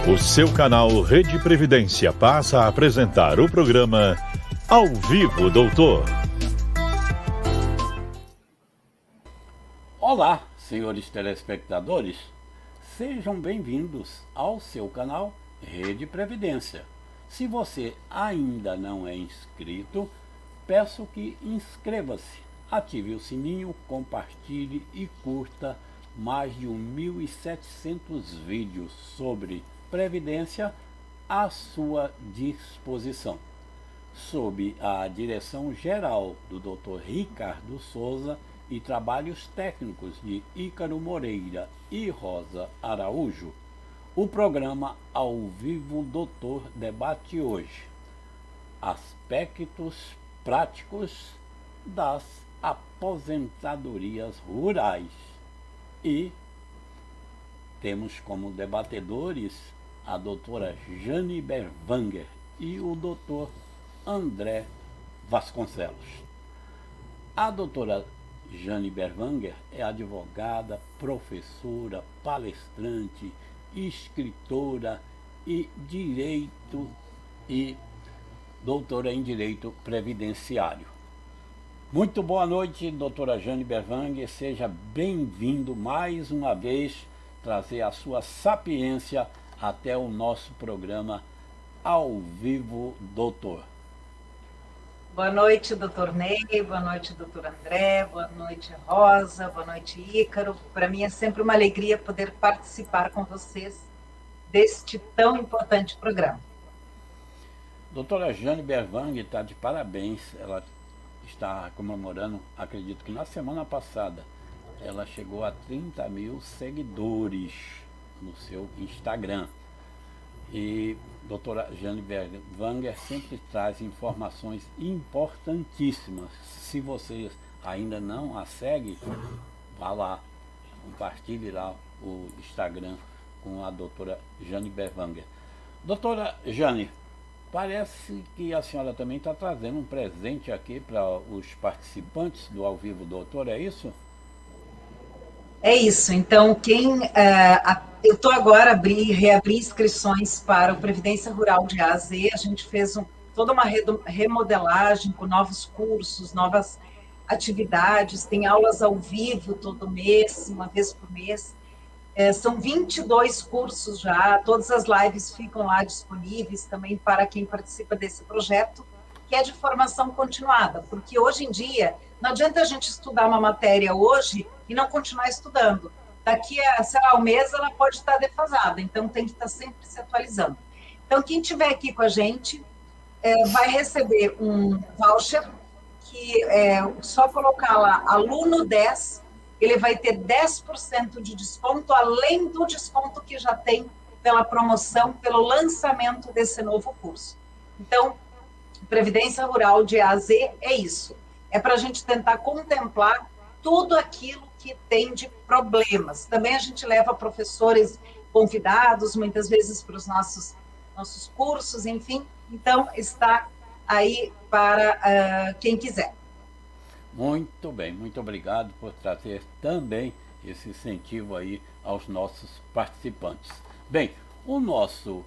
O seu canal Rede Previdência passa a apresentar o programa Ao Vivo, Doutor. Olá, senhores telespectadores. Sejam bem-vindos ao seu canal Rede Previdência. Se você ainda não é inscrito, peço que inscreva-se, ative o sininho, compartilhe e curta mais de 1.700 vídeos sobre Previdência à sua disposição. Sob a direção geral do Dr. Ricardo Souza e trabalhos técnicos de Ícaro Moreira e Rosa Araújo, o programa Ao Vivo Doutor debate hoje aspectos práticos das aposentadorias rurais e temos como debatedores a doutora Jane Berwanger e o doutor André Vasconcelos. A doutora Jane Berwanger é advogada, professora, palestrante, escritora e doutora em Direito Previdenciário. Muito boa noite, doutora Jane Berwanger. Seja bem-vindo mais uma vez trazer a sua sapiência até o nosso programa Ao Vivo, Doutor. Boa noite, doutor Ney, boa noite, doutor André, boa noite, Rosa, boa noite, Ícaro. Para mim é sempre uma alegria poder participar com vocês deste tão importante programa. Doutora Jane Berwanger está de parabéns, ela está comemorando, acredito que na semana passada, ela chegou a 30 mil seguidores no seu Instagram. E doutora Jane Berwanger sempre traz informações importantíssimas. Se vocês ainda não a seguem, vá lá, compartilhe lá o Instagram com a doutora Jane Berwanger. Doutora Jane, parece que a senhora também está trazendo um presente aqui para os participantes do Ao Vivo Doutor, é isso? É isso. Então, eu estou agora reabri inscrições para o Previdência Rural de A a Z. A gente fez toda uma remodelagem com novos cursos, novas atividades, tem aulas ao vivo todo mês, uma vez por mês. São 22 cursos já, todas as lives ficam lá disponíveis também para quem participa desse projeto, que é de formação continuada, porque hoje em dia não adianta a gente estudar uma matéria hoje e não continuar estudando. Daqui a, sei lá, um mês ela pode estar defasada, então tem que estar sempre se atualizando. Então, quem estiver aqui com a gente vai receber um voucher, que é só colocar lá, aluno 10, ele vai ter 10% de desconto, além do desconto que já tem pela promoção, pelo lançamento desse novo curso. Então, Previdência Rural de A a Z é isso. É para a gente tentar contemplar tudo aquilo que tem de problemas. Também a gente leva professores convidados, muitas vezes para os nossos cursos, enfim. Então, está aí para quem quiser. Muito bem, muito obrigado por trazer também esse incentivo aí aos nossos participantes. Bem, o nosso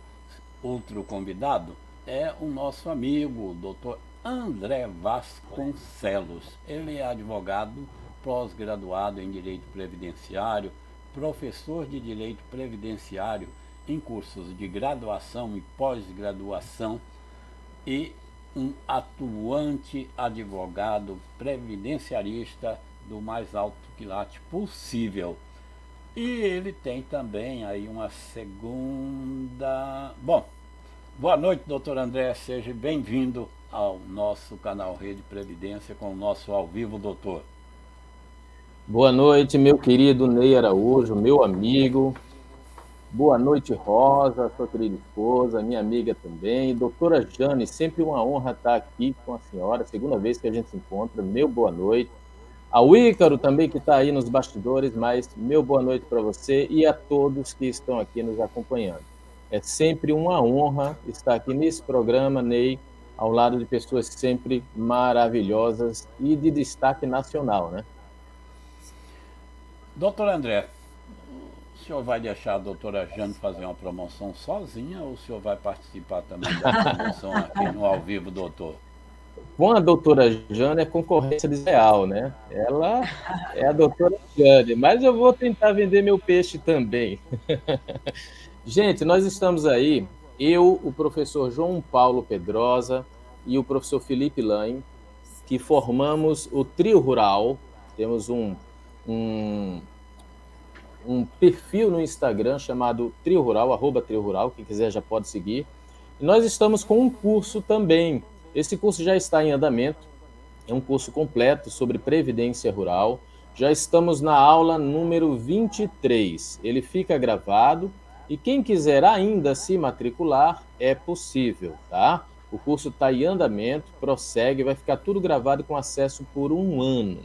outro convidado é o nosso amigo, o doutor André Vasconcelos. Ele é advogado, pós-graduado em Direito Previdenciário, professor de Direito Previdenciário em cursos de graduação e pós-graduação e um atuante advogado previdenciarista do mais alto quilate possível. E ele tem também aí uma segunda... Bom, boa noite, doutor André, seja bem-vindo ao nosso canal Rede Previdência com o nosso Ao Vivo Doutor. Boa noite, meu querido Ney Araújo, meu amigo. Boa noite, Rosa, sua querida esposa, minha amiga também. Doutora Jane, sempre uma honra estar aqui com a senhora, segunda vez que a gente se encontra, meu boa noite. Ao Ícaro também, que está aí nos bastidores, mas meu boa noite para você e a todos que estão aqui nos acompanhando. É sempre uma honra estar aqui nesse programa, Ney, ao lado de pessoas sempre maravilhosas e de destaque nacional, né? Doutor André, senhor vai deixar a doutora Jane fazer uma promoção sozinha ou o senhor vai participar também da promoção aqui no Ao Vivo, doutor? Com a doutora Jane é concorrência desleal, né? Ela é a doutora Jane, mas eu vou tentar vender meu peixe também. Gente, nós estamos aí, eu, o professor João Paulo Pedrosa e o professor Felipe Laim, que formamos o Trio Rural. Temos um perfil no Instagram chamado Trio Rural, @Trio Rural, quem quiser já pode seguir. E nós estamos com um curso também. Esse curso já está em andamento, é um curso completo sobre previdência rural. Já estamos na aula número 23. Ele fica gravado e quem quiser ainda se matricular é possível, tá? O curso está em andamento, prossegue, vai ficar tudo gravado com acesso por 1 ano.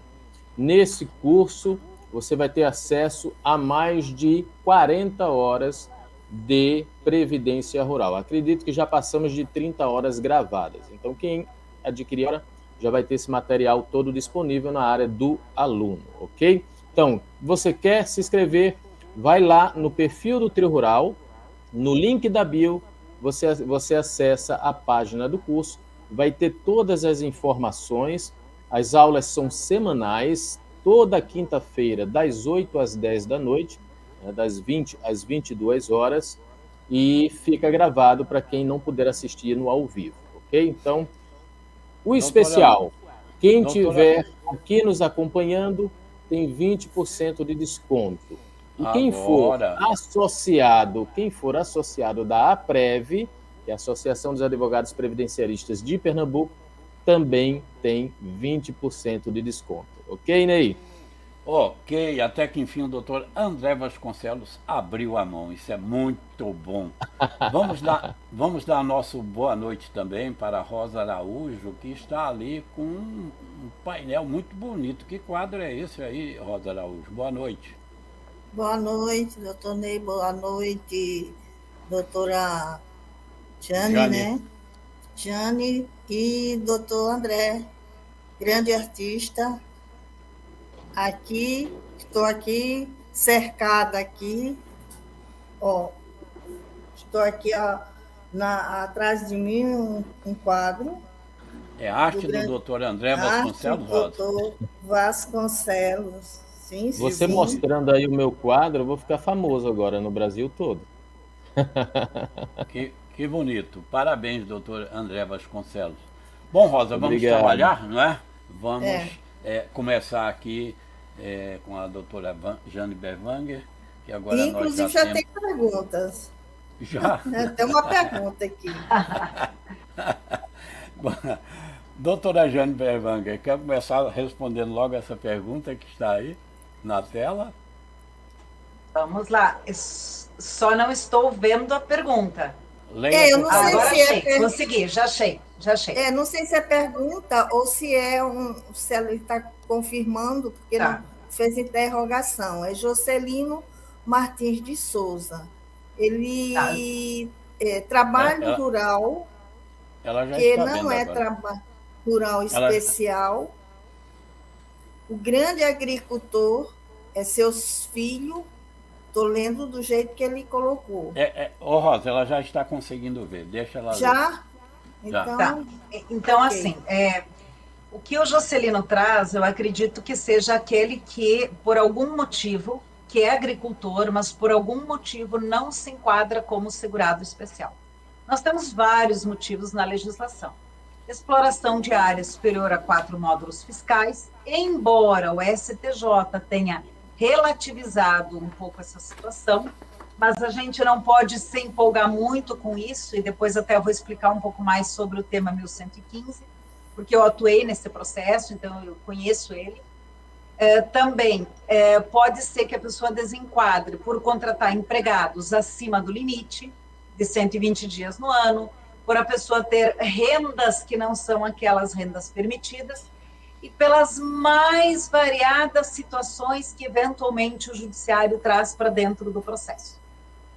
Nesse curso, você vai ter acesso a mais de 40 horas de previdência rural. Acredito que já passamos de 30 horas gravadas. Então, quem adquirir agora já vai ter esse material todo disponível na área do aluno, ok? Então, você quer se inscrever, vai lá no perfil do Trio Rural, no link da bio, você acessa a página do curso, vai ter todas as informações, as aulas são semanais, toda quinta-feira, das 8 às 10 da noite, das 20 às 22 horas, e fica gravado para quem não puder assistir no ao vivo, ok? Então, o especial, quem tiver aqui nos acompanhando, tem 20% de desconto. E quem for associado da APREV, que é a Associação dos Advogados Previdenciaristas de Pernambuco, também tem 20% de desconto. Ok, Ney? Ok, até que enfim o doutor André Vasconcelos abriu a mão, isso é muito bom. Vamos dar nosso boa noite também para a Rosa Araújo, que está ali com um painel muito bonito. Que quadro é esse aí, Rosa Araújo? Boa noite. Boa noite, doutor Ney, boa noite, doutora Jane, né? Jane e doutor André, grande artista. Aqui, estou aqui, cercada aqui, ó, estou aqui ó, atrás de mim um quadro. É arte do doutor André Vasconcelos, Rosa? Doutor Vasconcelos, sim. Você mostrando aí o meu quadro, eu vou ficar famoso agora no Brasil todo. Que bonito, parabéns, doutor André Vasconcelos. Bom, Rosa, vamos Obrigado. trabalhar, não é? Vamos começar aqui com a doutora Jane Berwanger, que agora inclusive nós já tem perguntas. Já? Tem uma pergunta aqui. Doutora Jane Berwanger, quer começar respondendo logo essa pergunta que está aí na tela? Vamos lá. Só não estou vendo a pergunta. Leia, eu não sei agora se achei, consegui, já achei. Não sei se é pergunta ou se se ele está confirmando, porque não fez interrogação. É Jocelino Martins de Souza. Ele trabalho rural, ela já que está não vendo é agora. trabalho rural especial. O grande agricultor é seus filhos. Estou lendo do jeito que ele colocou. Rosa, ela já está conseguindo ver. Deixa ela já? ler. Então, tá. Então okay. Assim, o que o Jocelino traz, eu acredito que seja aquele que, por algum motivo, que é agricultor, mas por algum motivo não se enquadra como segurado especial. Nós temos vários motivos na legislação. Exploração de área superior a 4 módulos fiscais, embora o STJ tenha relativizado um pouco essa situação, mas a gente não pode se empolgar muito com isso, e depois até eu vou explicar um pouco mais sobre o tema 1115, porque eu atuei nesse processo, então eu conheço ele. Também pode ser que a pessoa desenquadre por contratar empregados acima do limite de 120 dias no ano, por a pessoa ter rendas que não são aquelas rendas permitidas, e pelas mais variadas situações que eventualmente o judiciário traz para dentro do processo.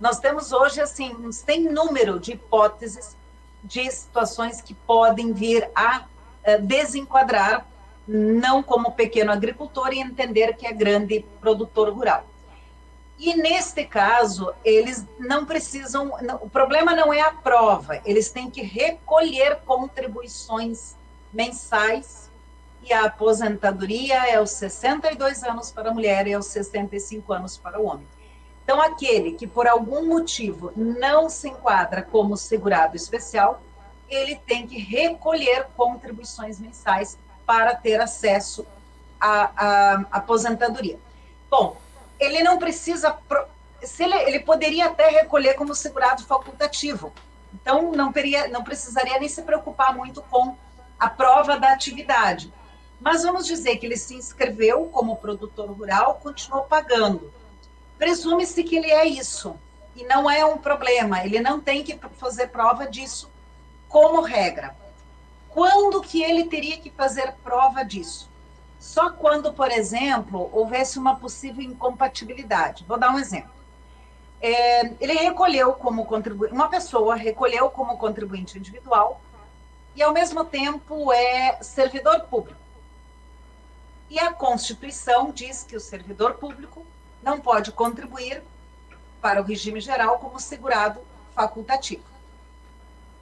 Nós temos hoje, assim, sem número de hipóteses de situações que podem vir a desenquadrar, não como pequeno agricultor, e entender que é grande produtor rural. E, neste caso, eles não precisam... o problema não é a prova, eles têm que recolher contribuições mensais, e a aposentadoria é aos 62 anos para a mulher e aos 65 anos para o homem. Então, aquele que, por algum motivo, não se enquadra como segurado especial, ele tem que recolher contribuições mensais para ter acesso à aposentadoria. Bom, ele não precisa... ele poderia até recolher como segurado facultativo. Então, não precisaria nem se preocupar muito com a prova da atividade. Mas vamos dizer que ele se inscreveu como produtor rural, continuou pagando. Presume-se que ele é isso, e não é um problema, ele não tem que fazer prova disso como regra. Quando que ele teria que fazer prova disso? Só quando, por exemplo, houvesse uma possível incompatibilidade. Vou dar um exemplo. Ele recolheu como contribuinte, uma pessoa recolheu como contribuinte individual e, ao mesmo tempo, é servidor público. E a Constituição diz que o servidor público não pode contribuir para o regime geral como segurado facultativo.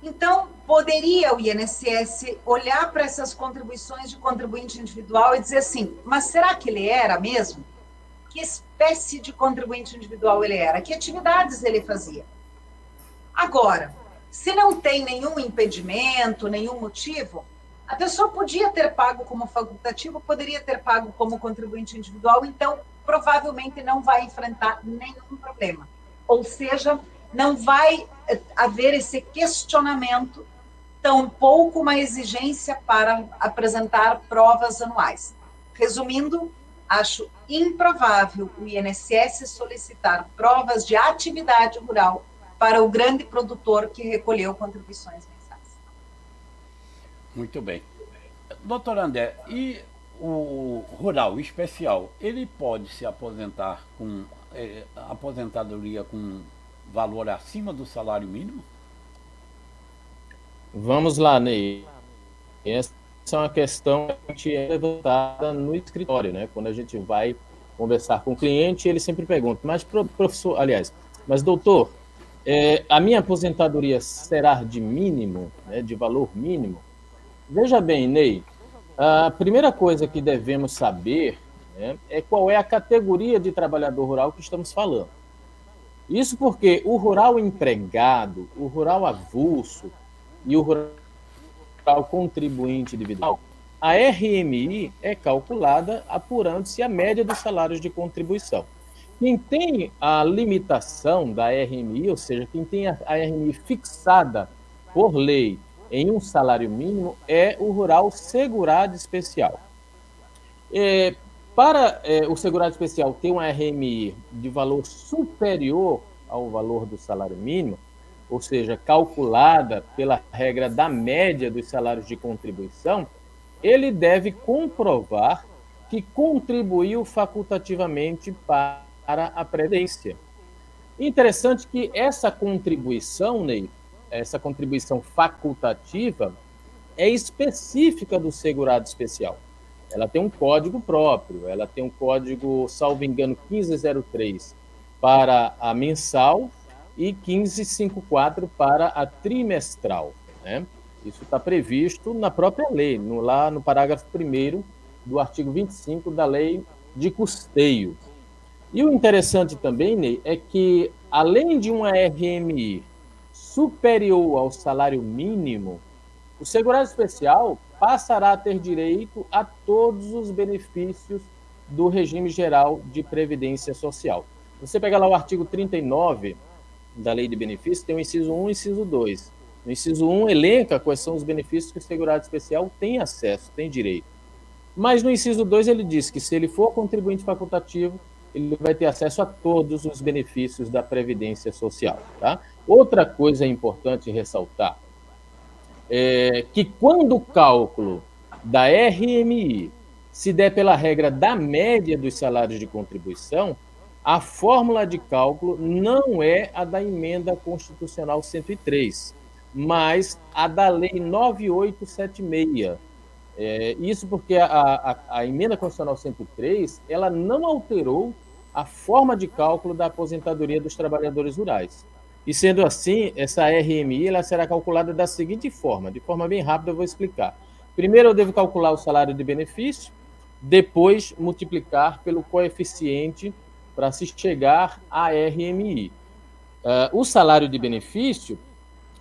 Então, poderia o INSS olhar para essas contribuições de contribuinte individual e dizer assim, mas será que ele era mesmo? Que espécie de contribuinte individual ele era? Que atividades ele fazia? Agora, se não tem nenhum impedimento, nenhum motivo, a pessoa podia ter pago como facultativo, poderia ter pago como contribuinte individual, então provavelmente não vai enfrentar nenhum problema. Ou seja, não vai haver esse questionamento, tampouco uma exigência para apresentar provas anuais. Resumindo, acho improvável o INSS solicitar provas de atividade rural para o grande produtor que recolheu contribuições mensais. Muito bem. Doutor André, e o rural especial, ele pode se aposentar com aposentadoria com valor acima do salário mínimo? Vamos lá, Ney. Essa é uma questão que é levantada no escritório, né? Quando a gente vai conversar com o cliente, ele sempre pergunta, mas professor, aliás, mas doutor, a minha aposentadoria será de mínimo, né, de valor mínimo? Veja bem, Ney, a primeira coisa que devemos saber, né, é qual é a categoria de trabalhador rural que estamos falando. Isso porque o rural empregado, o rural avulso e o rural contribuinte individual, a RMI é calculada apurando-se a média dos salários de contribuição. Quem tem a limitação da RMI, ou seja, quem tem a RMI fixada por lei em um salário mínimo, é o rural segurado especial. Para o segurado especial ter uma RMI de valor superior ao valor do salário mínimo, ou seja, calculada pela regra da média dos salários de contribuição, ele deve comprovar que contribuiu facultativamente para a Previdência. Interessante que essa contribuição, Ney, essa contribuição facultativa, é específica do segurado especial. Ela tem um código próprio, ela tem um código, salvo engano, 1503 para a mensal e 1554 para a trimestral, né? Isso está previsto na própria lei, lá no parágrafo 1º do artigo 25 da lei de custeio. E o interessante também, Ney, é que, além de uma RMI superior ao salário mínimo, o segurado especial passará a ter direito a todos os benefícios do regime geral de previdência social. Você pega lá o artigo 39 da Lei de Benefícios, tem o inciso 1 e o inciso 2. No inciso 1 elenca quais são os benefícios que o segurado especial tem acesso, tem direito. Mas no inciso 2 ele diz que se ele for contribuinte facultativo, ele vai ter acesso a todos os benefícios da Previdência Social. Tá? Outra coisa importante ressaltar é que quando o cálculo da RMI se der pela regra da média dos salários de contribuição, a fórmula de cálculo não é a da emenda constitucional 103, mas a da lei 9876. Isso porque a emenda constitucional 103, ela não alterou a forma de cálculo da aposentadoria dos trabalhadores rurais. E sendo assim, essa RMI ela será calculada da seguinte forma, de forma bem rápida eu vou explicar. Primeiro eu devo calcular o salário de benefício, depois multiplicar pelo coeficiente para se chegar à RMI. O salário de benefício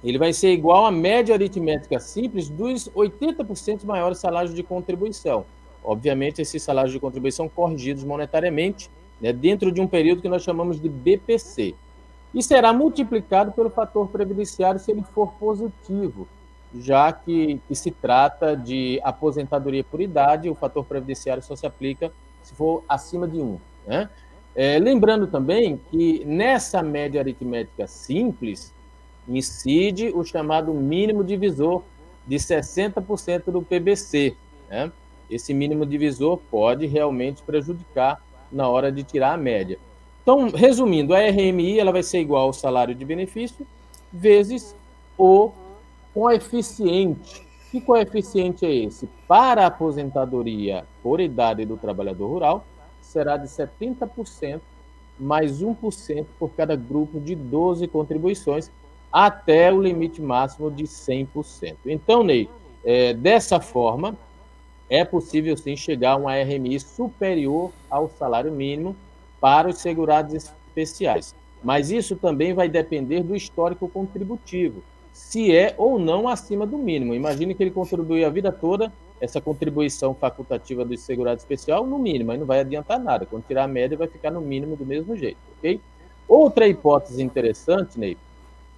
ele vai ser igual à média aritmética simples dos 80% maiores salários de contribuição. Obviamente, esses salários de contribuição corrigidos monetariamente, né, dentro de um período que nós chamamos de BPC. E será multiplicado pelo fator previdenciário se ele for positivo, já que se trata de aposentadoria por idade, o fator previdenciário só se aplica se for acima de 1. Né? Lembrando também que nessa média aritmética simples, incide o chamado mínimo divisor de 60% do PBC. Né? Esse mínimo divisor pode realmente prejudicar na hora de tirar a média. Então, resumindo, a RMI ela vai ser igual ao salário de benefício vezes o coeficiente. Que coeficiente é esse? Para a aposentadoria por idade do trabalhador rural, será de 70% mais 1% por cada grupo de 12 contribuições, até o limite máximo de 100%. Então, Ney, dessa forma, é possível sim chegar a uma RMI superior ao salário mínimo para os segurados especiais. Mas isso também vai depender do histórico contributivo, se é ou não acima do mínimo. Imagine que ele contribuiu a vida toda, essa contribuição facultativa do segurado especial no mínimo, aí não vai adiantar nada. Quando tirar a média, vai ficar no mínimo do mesmo jeito, ok? Outra hipótese interessante, Ney,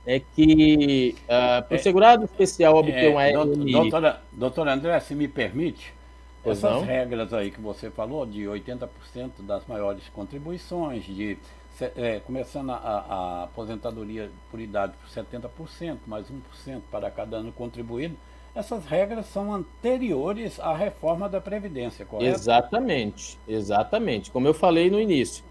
é que para o segurado especial obter uma RMI... Doutora André, se me permite, Pois essas não? regras aí que você falou, de 80% das maiores contribuições, começando a aposentadoria por idade por 70%, mais 1% para cada ano contribuído, essas regras são anteriores à reforma da Previdência, correto? Exatamente, exatamente. Como eu falei no início,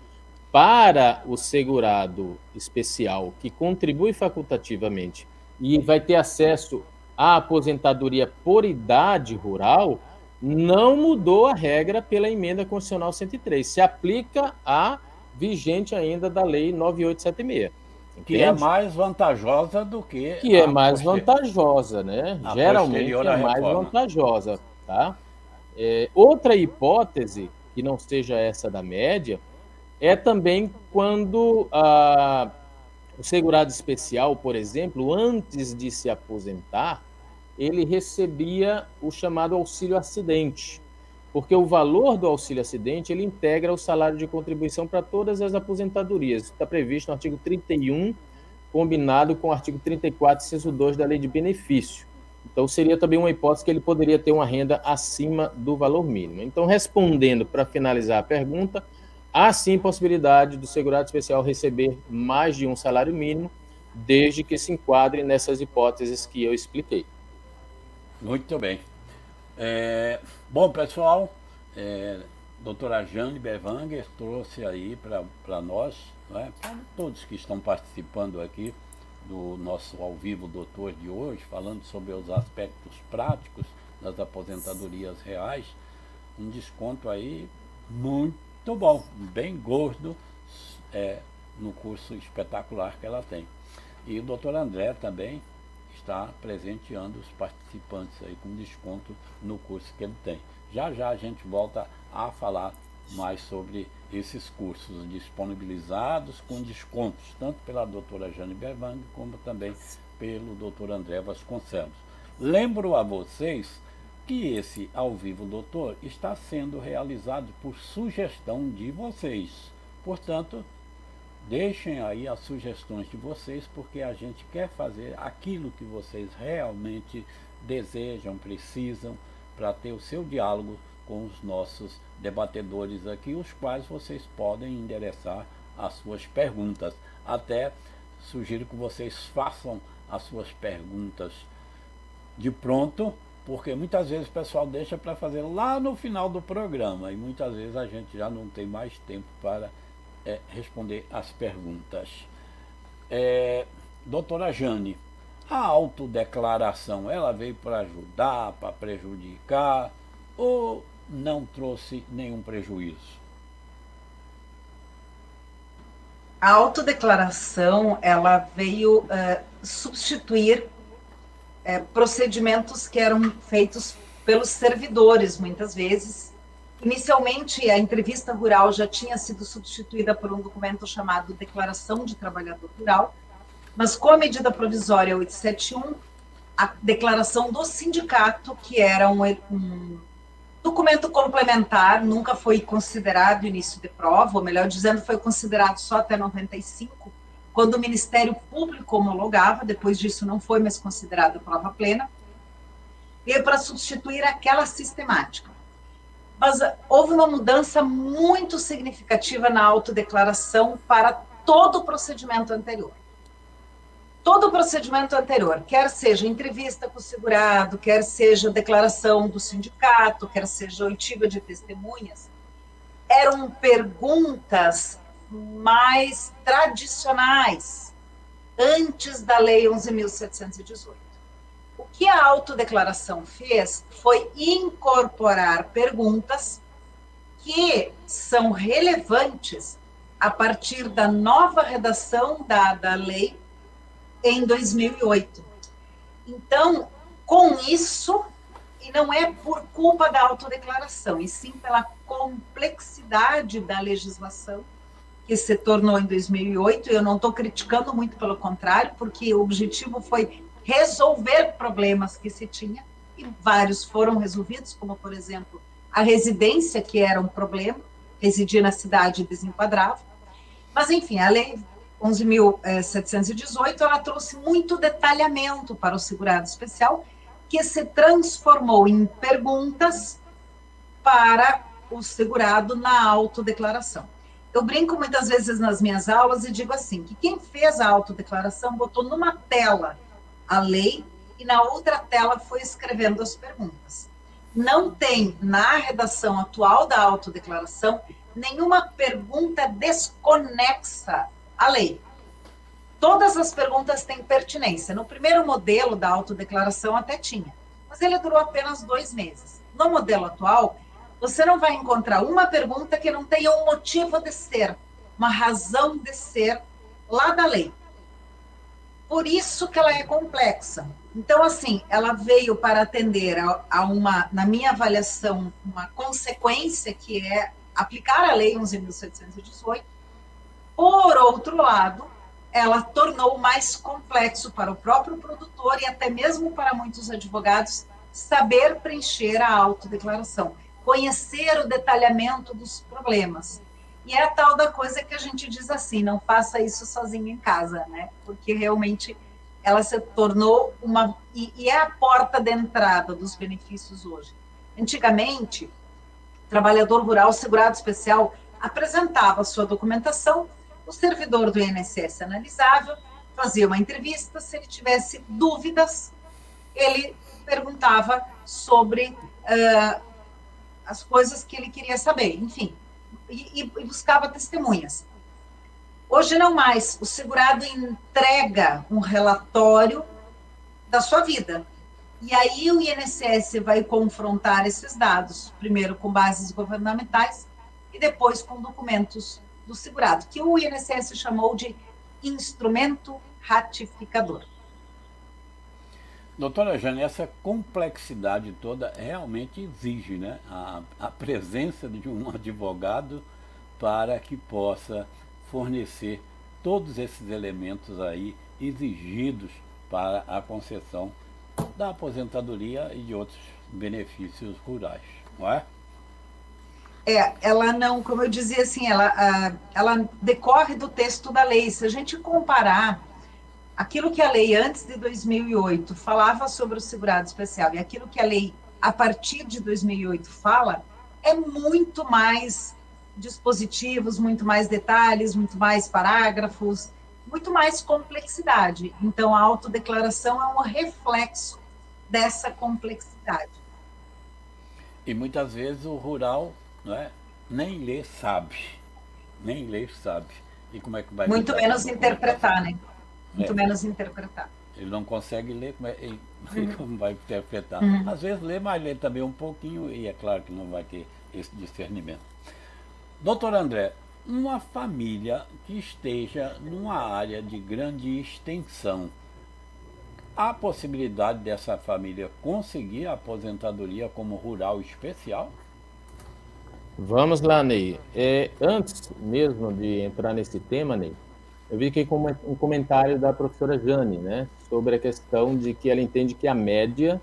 para o segurado especial que contribui facultativamente e vai ter acesso à aposentadoria por idade rural, não mudou a regra pela emenda constitucional 103. Se aplica a vigente ainda da lei 9876. Que é mais vantajosa do que... Que é mais vantajosa, né? Geralmente é mais reforma. vantajosa, tá? Outra hipótese, que não seja essa da média, é também quando o segurado especial, por exemplo, antes de se aposentar, ele recebia o chamado auxílio acidente, porque o valor do auxílio acidente ele integra o salário de contribuição para todas as aposentadorias. Isso está previsto no artigo 31, combinado com o artigo 34, inciso 2 da Lei de Benefício. Então, seria também uma hipótese que ele poderia ter uma renda acima do valor mínimo. Então, respondendo para finalizar a pergunta, há sim possibilidade do segurado especial receber mais de um salário mínimo, desde que se enquadre nessas hipóteses que eu expliquei. Muito bem. Bom, pessoal, doutora Jane Berwanger trouxe aí para nós, né, para todos que estão participando aqui do nosso Ao Vivo Doutor de hoje, falando sobre os aspectos práticos das aposentadorias reais, um desconto aí muito bom, bem gordo, no curso espetacular que ela tem. E o doutor André também está presenteando os participantes aí com desconto no curso que ele tem. Já já a gente volta a falar mais sobre esses cursos disponibilizados com descontos, tanto pela doutora Jane Berwanger como também pelo doutor André Vasconcelos. Lembro a vocês que esse Ao Vivo Doutor está sendo realizado por sugestão de vocês. Portanto, deixem aí as sugestões de vocês, porque a gente quer fazer aquilo que vocês realmente desejam, precisam, para ter o seu diálogo com os nossos debatedores aqui, os quais vocês podem endereçar as suas perguntas. Até sugiro que vocês façam as suas perguntas de pronto, porque muitas vezes o pessoal deixa para fazer lá no final do programa, e muitas vezes a gente já não tem mais tempo para responder as perguntas. Doutora Jane, a autodeclaração, ela veio para ajudar, para prejudicar, ou não trouxe nenhum prejuízo? A autodeclaração, ela veio substituir procedimentos que eram feitos pelos servidores, muitas vezes. Inicialmente, a entrevista rural já tinha sido substituída por um documento chamado Declaração de Trabalhador Rural, mas com a medida provisória 871, a declaração do sindicato, que era um documento complementar, nunca foi considerado início de prova, ou melhor dizendo, foi considerado só até 95, quando o Ministério Público homologava, depois disso não foi mais considerado prova plena, veio para substituir aquela sistemática. Mas houve uma mudança muito significativa na autodeclaração para todo o procedimento anterior. Todo o procedimento anterior, quer seja entrevista com o segurado, quer seja declaração do sindicato, quer seja oitiva de testemunhas, eram perguntas mais tradicionais, antes da Lei 11.718. O que a autodeclaração fez foi incorporar perguntas que são relevantes a partir da nova redação da lei em 2008. Então, com isso, e não é por culpa da autodeclaração, e sim pela complexidade da legislação que se tornou em 2008, eu não estou criticando, muito pelo contrário, porque o objetivo foi resolver problemas que se tinha, e vários foram resolvidos, como, por exemplo, a residência, que era um problema, residir na cidade e desenquadrava. Mas, enfim, a lei 11.718, ela trouxe muito detalhamento para o segurado especial, que se transformou em perguntas para o segurado na autodeclaração. Eu brinco muitas vezes nas minhas aulas e digo assim, que quem fez a autodeclaração botou numa tela a lei e na outra tela foi escrevendo as perguntas. Não tem, na redação atual da autodeclaração, nenhuma pergunta desconexa à lei. Todas as perguntas têm pertinência. No primeiro modelo da autodeclaração até tinha, mas ele durou apenas 2 meses. No modelo atual, você não vai encontrar uma pergunta que não tenha um motivo de ser, uma razão de ser lá da lei. Por isso que ela é complexa. Então, assim, ela veio para atender a uma, na minha avaliação, uma consequência que é aplicar a lei 11.718. Por outro lado, ela tornou mais complexo para o próprio produtor e até mesmo para muitos advogados saber preencher a autodeclaração, conhecer o detalhamento dos problemas. E é a tal da coisa que a gente diz assim, não faça isso sozinho em casa, né? Porque realmente ela se tornou uma... E é a porta de entrada dos benefícios hoje. Antigamente, o trabalhador rural segurado especial apresentava sua documentação, o servidor do INSS analisava, fazia uma entrevista, se ele tivesse dúvidas, ele perguntava sobre as coisas que ele queria saber, enfim, e buscava testemunhas. Hoje não mais, o segurado entrega um relatório da sua vida, e aí o INSS vai confrontar esses dados, primeiro com bases governamentais e depois com documentos do segurado, que o INSS chamou de instrumento ratificador. Doutora Jane, essa complexidade toda realmente exige, né, a presença de um advogado para que possa fornecer todos esses elementos aí exigidos para a concessão da aposentadoria e de outros benefícios rurais, não é? Ela não, como eu dizia assim, ela decorre do texto da lei. Se a gente comparar aquilo que a lei antes de 2008 falava sobre o segurado especial e aquilo que a lei a partir de 2008 fala, é muito mais dispositivos, muito mais detalhes, muito mais parágrafos, muito mais complexidade. Então, a autodeclaração é um reflexo dessa complexidade. E muitas vezes o rural, não é, nem ler sabe. E como é que vai... Muito menos interpretar, né? Muito menos interpretar. Ele não consegue ler, como vai interpretar? Às vezes lê, mas lê também um pouquinho, e é claro que não vai ter esse discernimento. Doutor André, uma família que esteja numa área de grande extensão, há possibilidade dessa família conseguir a aposentadoria como rural especial? Vamos lá, Ney. Antes mesmo de entrar nesse tema, Ney, eu vi aqui um comentário da professora Jane, né, sobre a questão de que ela entende que a média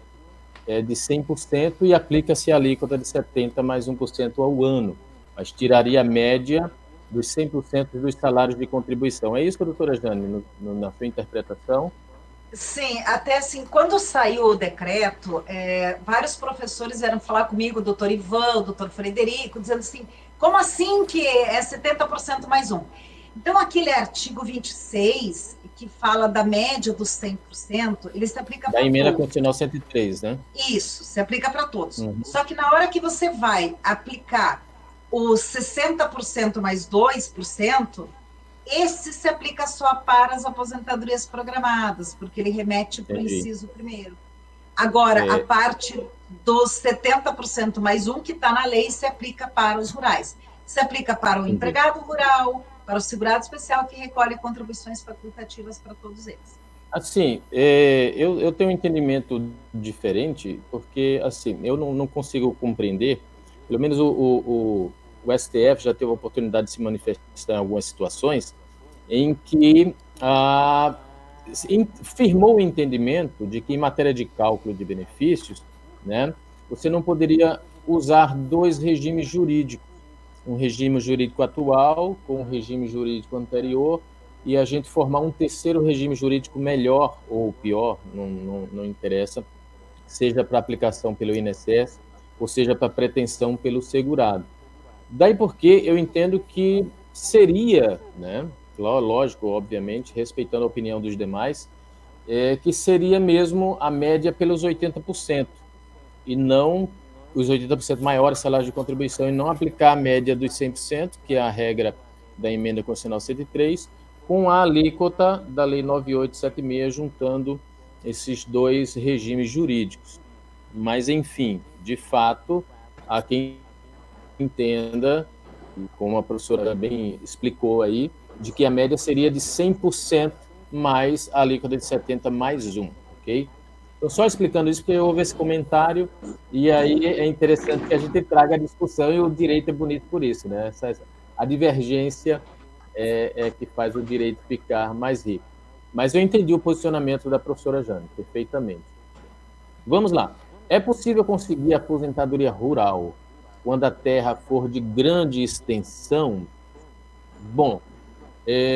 é de 100% e aplica-se a alíquota de 70% mais 1% ao ano, mas tiraria a média dos 100% dos salários de contribuição. É isso, doutora Jane, na sua interpretação? Sim, até assim, quando saiu o decreto, vários professores vieram falar comigo, o doutor Ivan, o doutor Frederico, dizendo assim, como assim que é 70% mais um? Então, aquele artigo 26, que fala da média dos 100%, ele se aplica para Da emenda todos. constitucional 103, né? Isso, se aplica para todos. Uhum. Só que na hora que você vai aplicar os 60% mais 2%, esse se aplica só para as aposentadorias programadas, porque ele remete para o inciso primeiro. Agora, a parte dos 70% mais um que está na lei se aplica para os rurais. Se aplica para o empregado rural, para o segurado especial que recolhe contribuições facultativas para todos eles. Assim, eu tenho um entendimento diferente, porque assim, eu não consigo compreender, pelo menos o STF já teve a oportunidade de se manifestar em algumas situações, em que firmou o entendimento de que, em matéria de cálculo de benefícios, né, você não poderia usar dois regimes jurídicos, um regime jurídico atual com um regime jurídico anterior, e a gente formar um terceiro regime jurídico melhor ou pior, não interessa, seja para aplicação pelo INSS, ou seja para pretensão pelo segurado. Daí porque eu entendo que seria, né, lógico, obviamente, respeitando a opinião dos demais, que seria mesmo a média pelos 80%, e não os 80% maiores salários de contribuição, e não aplicar a média dos 100%, que é a regra da emenda constitucional 103, com a alíquota da Lei 9876, juntando esses dois regimes jurídicos. Mas, enfim, de fato, há quem entenda, como a professora bem explicou aí, de que a média seria de 100% mais a alíquota de 70% mais 1, ok? Estou só explicando isso porque houve esse comentário, e aí é interessante que a gente traga a discussão, e o direito é bonito por isso, né? A divergência é que faz o direito ficar mais rico. Mas eu entendi o posicionamento da professora Jane, perfeitamente. Vamos lá. É possível conseguir aposentadoria rural quando a terra for de grande extensão? Bom,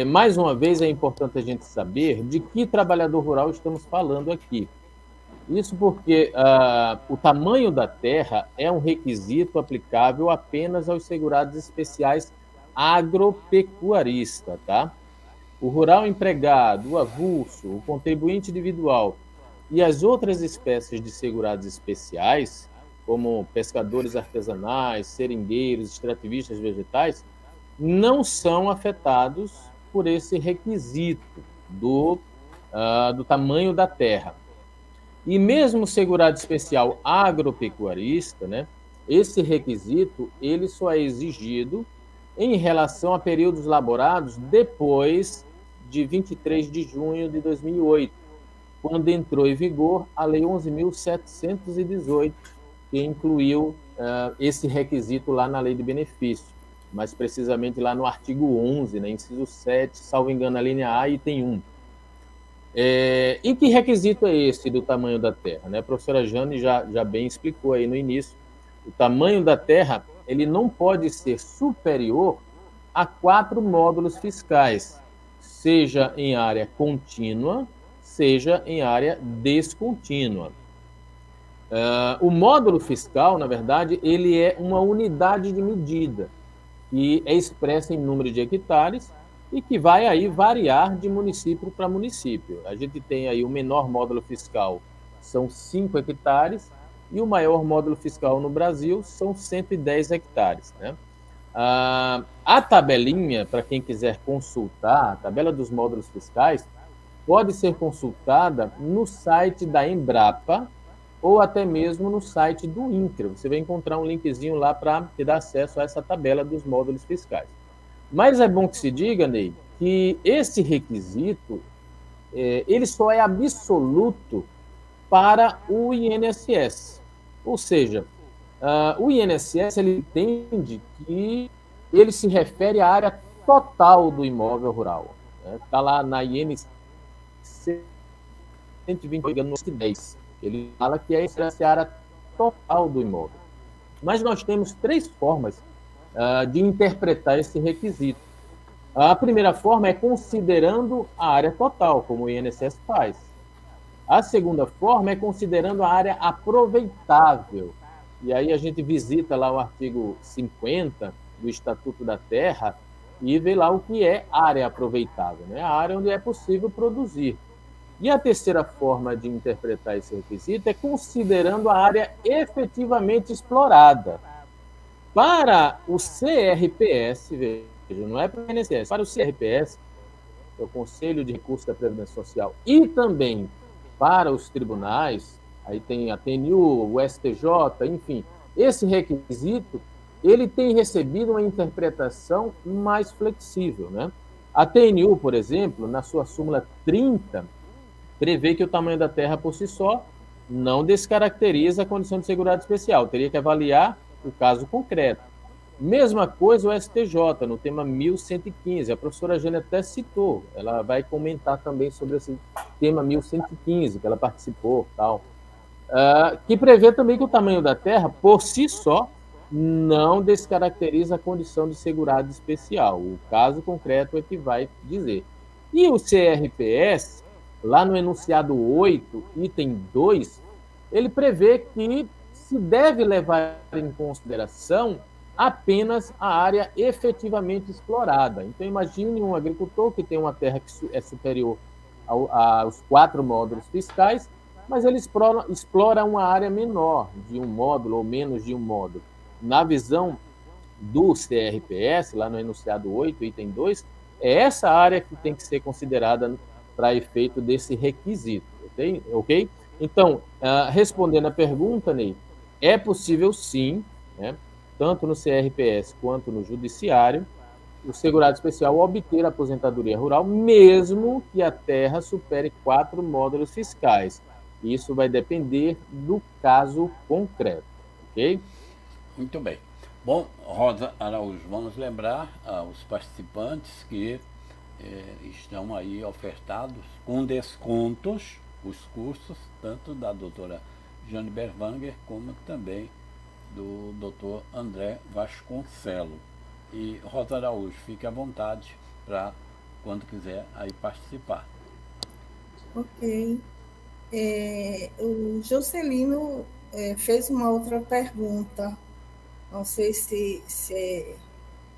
mais uma vez é importante a gente saber de que trabalhador rural estamos falando aqui. Isso porque o tamanho da terra é um requisito aplicável apenas aos segurados especiais agropecuaristas, tá? O rural empregado, o avulso, o contribuinte individual e as outras espécies de segurados especiais, como pescadores artesanais, seringueiros, extrativistas vegetais, não são afetados por esse requisito do tamanho da terra. E mesmo o segurado especial agropecuarista, né, esse requisito ele só é exigido em relação a períodos laborados depois de 23 de junho de 2008, quando entrou em vigor a Lei 11.718, que incluiu esse requisito lá na Lei de Benefício, mais precisamente lá no artigo 11, né, inciso 7, salvo engano, a linha A, item 1. E que requisito é esse do tamanho da terra? Né? A professora Jane já bem explicou aí no início. O tamanho da terra ele não pode ser superior a 4 módulos fiscais, seja em área contínua, seja em área descontínua. O módulo fiscal, na verdade, ele é uma unidade de medida que é expressa em número de hectares e que vai aí variar de município para município. A gente tem aí o menor módulo fiscal, são 5 hectares, e o maior módulo fiscal no Brasil são 110 hectares. Né? A tabelinha, para quem quiser consultar, a tabela dos módulos fiscais, pode ser consultada no site da Embrapa ou até mesmo no site do INCRA. Você vai encontrar um linkzinho lá para te dar acesso a essa tabela dos módulos fiscais. Mas é bom que se diga, Ney, que esse requisito ele só é absoluto para o INSS. Ou seja, o INSS ele entende que ele se refere à área total do imóvel rural. Está lá na INSS 120, ele fala que é essa área total do imóvel. Mas nós temos 3 formas de interpretar esse requisito. A primeira forma é considerando a área total, como o INSS faz. A segunda forma é considerando a área aproveitável. E aí a gente visita lá o artigo 50 do Estatuto da Terra e vê lá o que é área aproveitável, né? A área onde é possível produzir. E a terceira forma de interpretar esse requisito é considerando a área efetivamente explorada. Para o CRPS, veja, não é para o INSS, para o CRPS, que é o Conselho de Recursos da Previdência Social, e também para os tribunais, aí tem a TNU, o STJ, enfim, esse requisito, ele tem recebido uma interpretação mais flexível, né? A TNU, por exemplo, na sua súmula 30, prevê que o tamanho da terra por si só não descaracteriza a condição de segurado especial, teria que avaliar o caso concreto. Mesma coisa o STJ, no tema 1115, a professora Jane até citou, ela vai comentar também sobre esse tema 1115, que ela participou, tal, que prevê também que o tamanho da terra, por si só, não descaracteriza a condição de segurado especial. O caso concreto é que vai dizer. E o CRPS, lá no enunciado 8, item 2, ele prevê que se deve levar em consideração apenas a área efetivamente explorada. Então, imagine um agricultor que tem uma terra que é superior aos 4 módulos fiscais, mas ele explora uma área menor de um módulo ou menos de um módulo. Na visão do CRPS, lá no enunciado 8, item 2, é essa área que tem que ser considerada para efeito desse requisito, ok? Então, respondendo a pergunta, Ney, é possível sim, né, tanto no CRPS quanto no Judiciário, o segurado especial obter a aposentadoria rural, mesmo que a terra supere 4 módulos fiscais. Isso vai depender do caso concreto, ok? Muito bem. Bom, Rosa Araújo, vamos lembrar aos participantes que estão aí ofertados com descontos os cursos, tanto da doutora Jane Berwanger, como também do doutor André Vasconcelo. E Rosa Araújo, fique à vontade para, quando quiser, aí participar. Ok. O Jocelino fez uma outra pergunta. Não sei se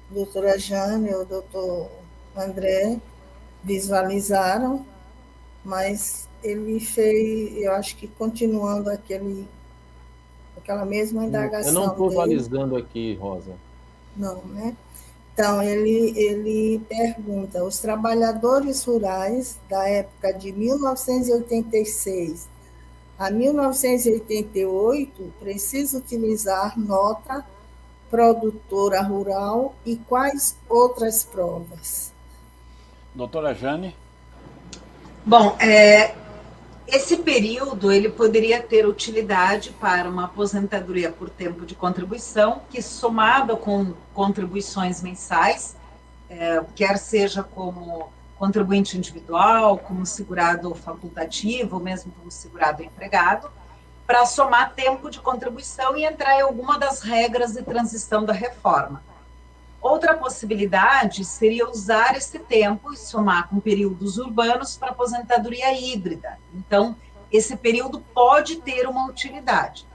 a doutora Jane ou o doutor André visualizaram, mas ele fez, eu acho que continuando aquela mesma indagação. Eu não estou visualizando aqui, Rosa. Não, né? Então, ele pergunta: os trabalhadores rurais da época de 1986 a 1988 precisam utilizar nota produtora rural e quais outras provas? Doutora Jane? Bom, esse período ele poderia ter utilidade para uma aposentadoria por tempo de contribuição, que somado com contribuições mensais, quer seja como contribuinte individual, como segurado facultativo, ou mesmo como segurado empregado, para somar tempo de contribuição e entrar em alguma das regras de transição da reforma. Outra possibilidade seria usar esse tempo e somar com períodos urbanos para aposentadoria híbrida. Então, esse período pode ter uma utilidade.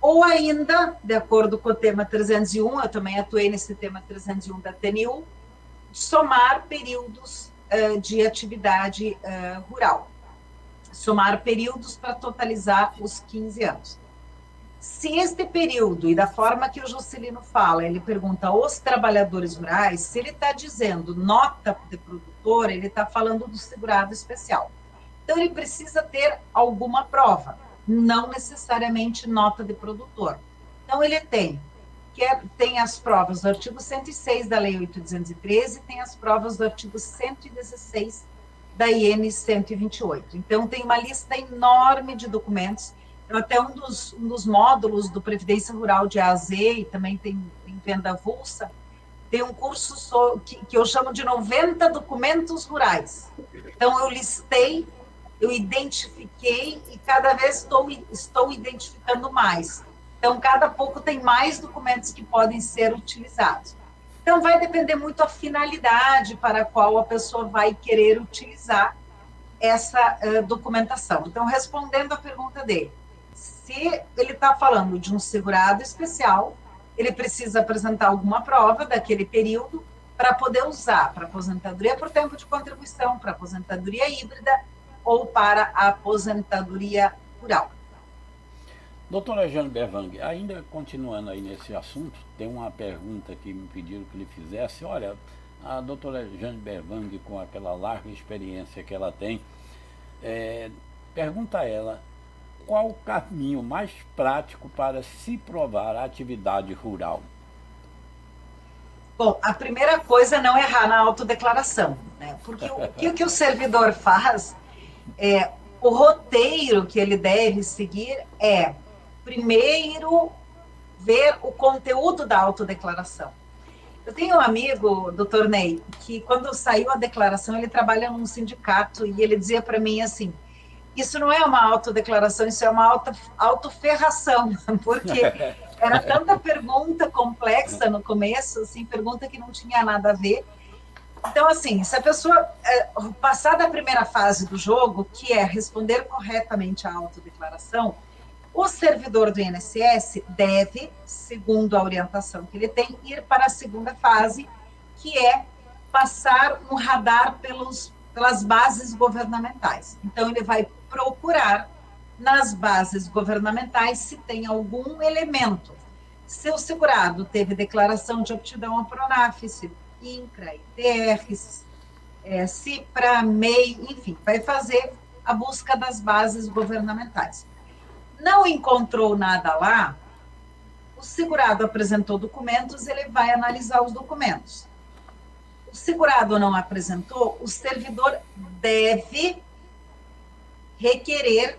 Ou ainda, de acordo com o tema 301, eu também atuei nesse tema 301 da TNU, somar períodos de atividade rural. Somar períodos para totalizar os 15 anos. Se este período, e da forma que o Jocelino fala, ele pergunta aos trabalhadores rurais, se ele está dizendo nota de produtor, ele está falando do segurado especial. Então, ele precisa ter alguma prova, não necessariamente nota de produtor. Então, ele tem tem as provas do artigo 106 da Lei 8.213 e tem as provas do artigo 116 da IN 128. Então, tem uma lista enorme de documentos. Então, até um dos módulos do Previdência Rural de A a Z, e também tem venda avulsa, tem um curso que eu chamo de 90 documentos rurais. Então, eu listei, eu identifiquei e cada vez estou identificando mais. Então, cada pouco tem mais documentos que podem ser utilizados. Então, vai depender muito da finalidade para a qual a pessoa vai querer utilizar essa documentação. Então, respondendo à pergunta dele, se ele está falando de um segurado especial, ele precisa apresentar alguma prova daquele período para poder usar para aposentadoria por tempo de contribuição, para aposentadoria híbrida ou para a aposentadoria rural. Doutora Jane Bervang, ainda continuando aí nesse assunto, tem uma pergunta que me pediram que lhe fizesse. Olha, a doutora Jane Bervang, com aquela larga experiência que ela tem, pergunta a ela qual o caminho mais prático para se provar a atividade rural. Bom, a primeira coisa é não errar na autodeclaração, né? Porque o que o servidor faz, o roteiro que ele deve seguir é, primeiro, ver o conteúdo da autodeclaração. Eu tenho um amigo, doutor Ney, que quando saiu a declaração, ele trabalha num sindicato e ele dizia para mim assim, isso não é uma autodeclaração, isso é uma autoferração, porque era tanta pergunta complexa no começo, assim, pergunta que não tinha nada a ver. Então, assim, se a pessoa passar da primeira fase do jogo, que é responder corretamente à autodeclaração, o servidor do INSS deve, segundo a orientação que ele tem, ir para a segunda fase, que é passar um radar pelas bases governamentais. Então, ele vai procurar nas bases governamentais se tem algum elemento. Se o segurado teve declaração de aptidão ao PRONAF, se INCRA, ITRs, CIPRA, MEI, enfim, vai fazer a busca das bases governamentais. Não encontrou nada lá, o segurado apresentou documentos, ele vai analisar os documentos. O segurado não apresentou, o servidor deve requerer,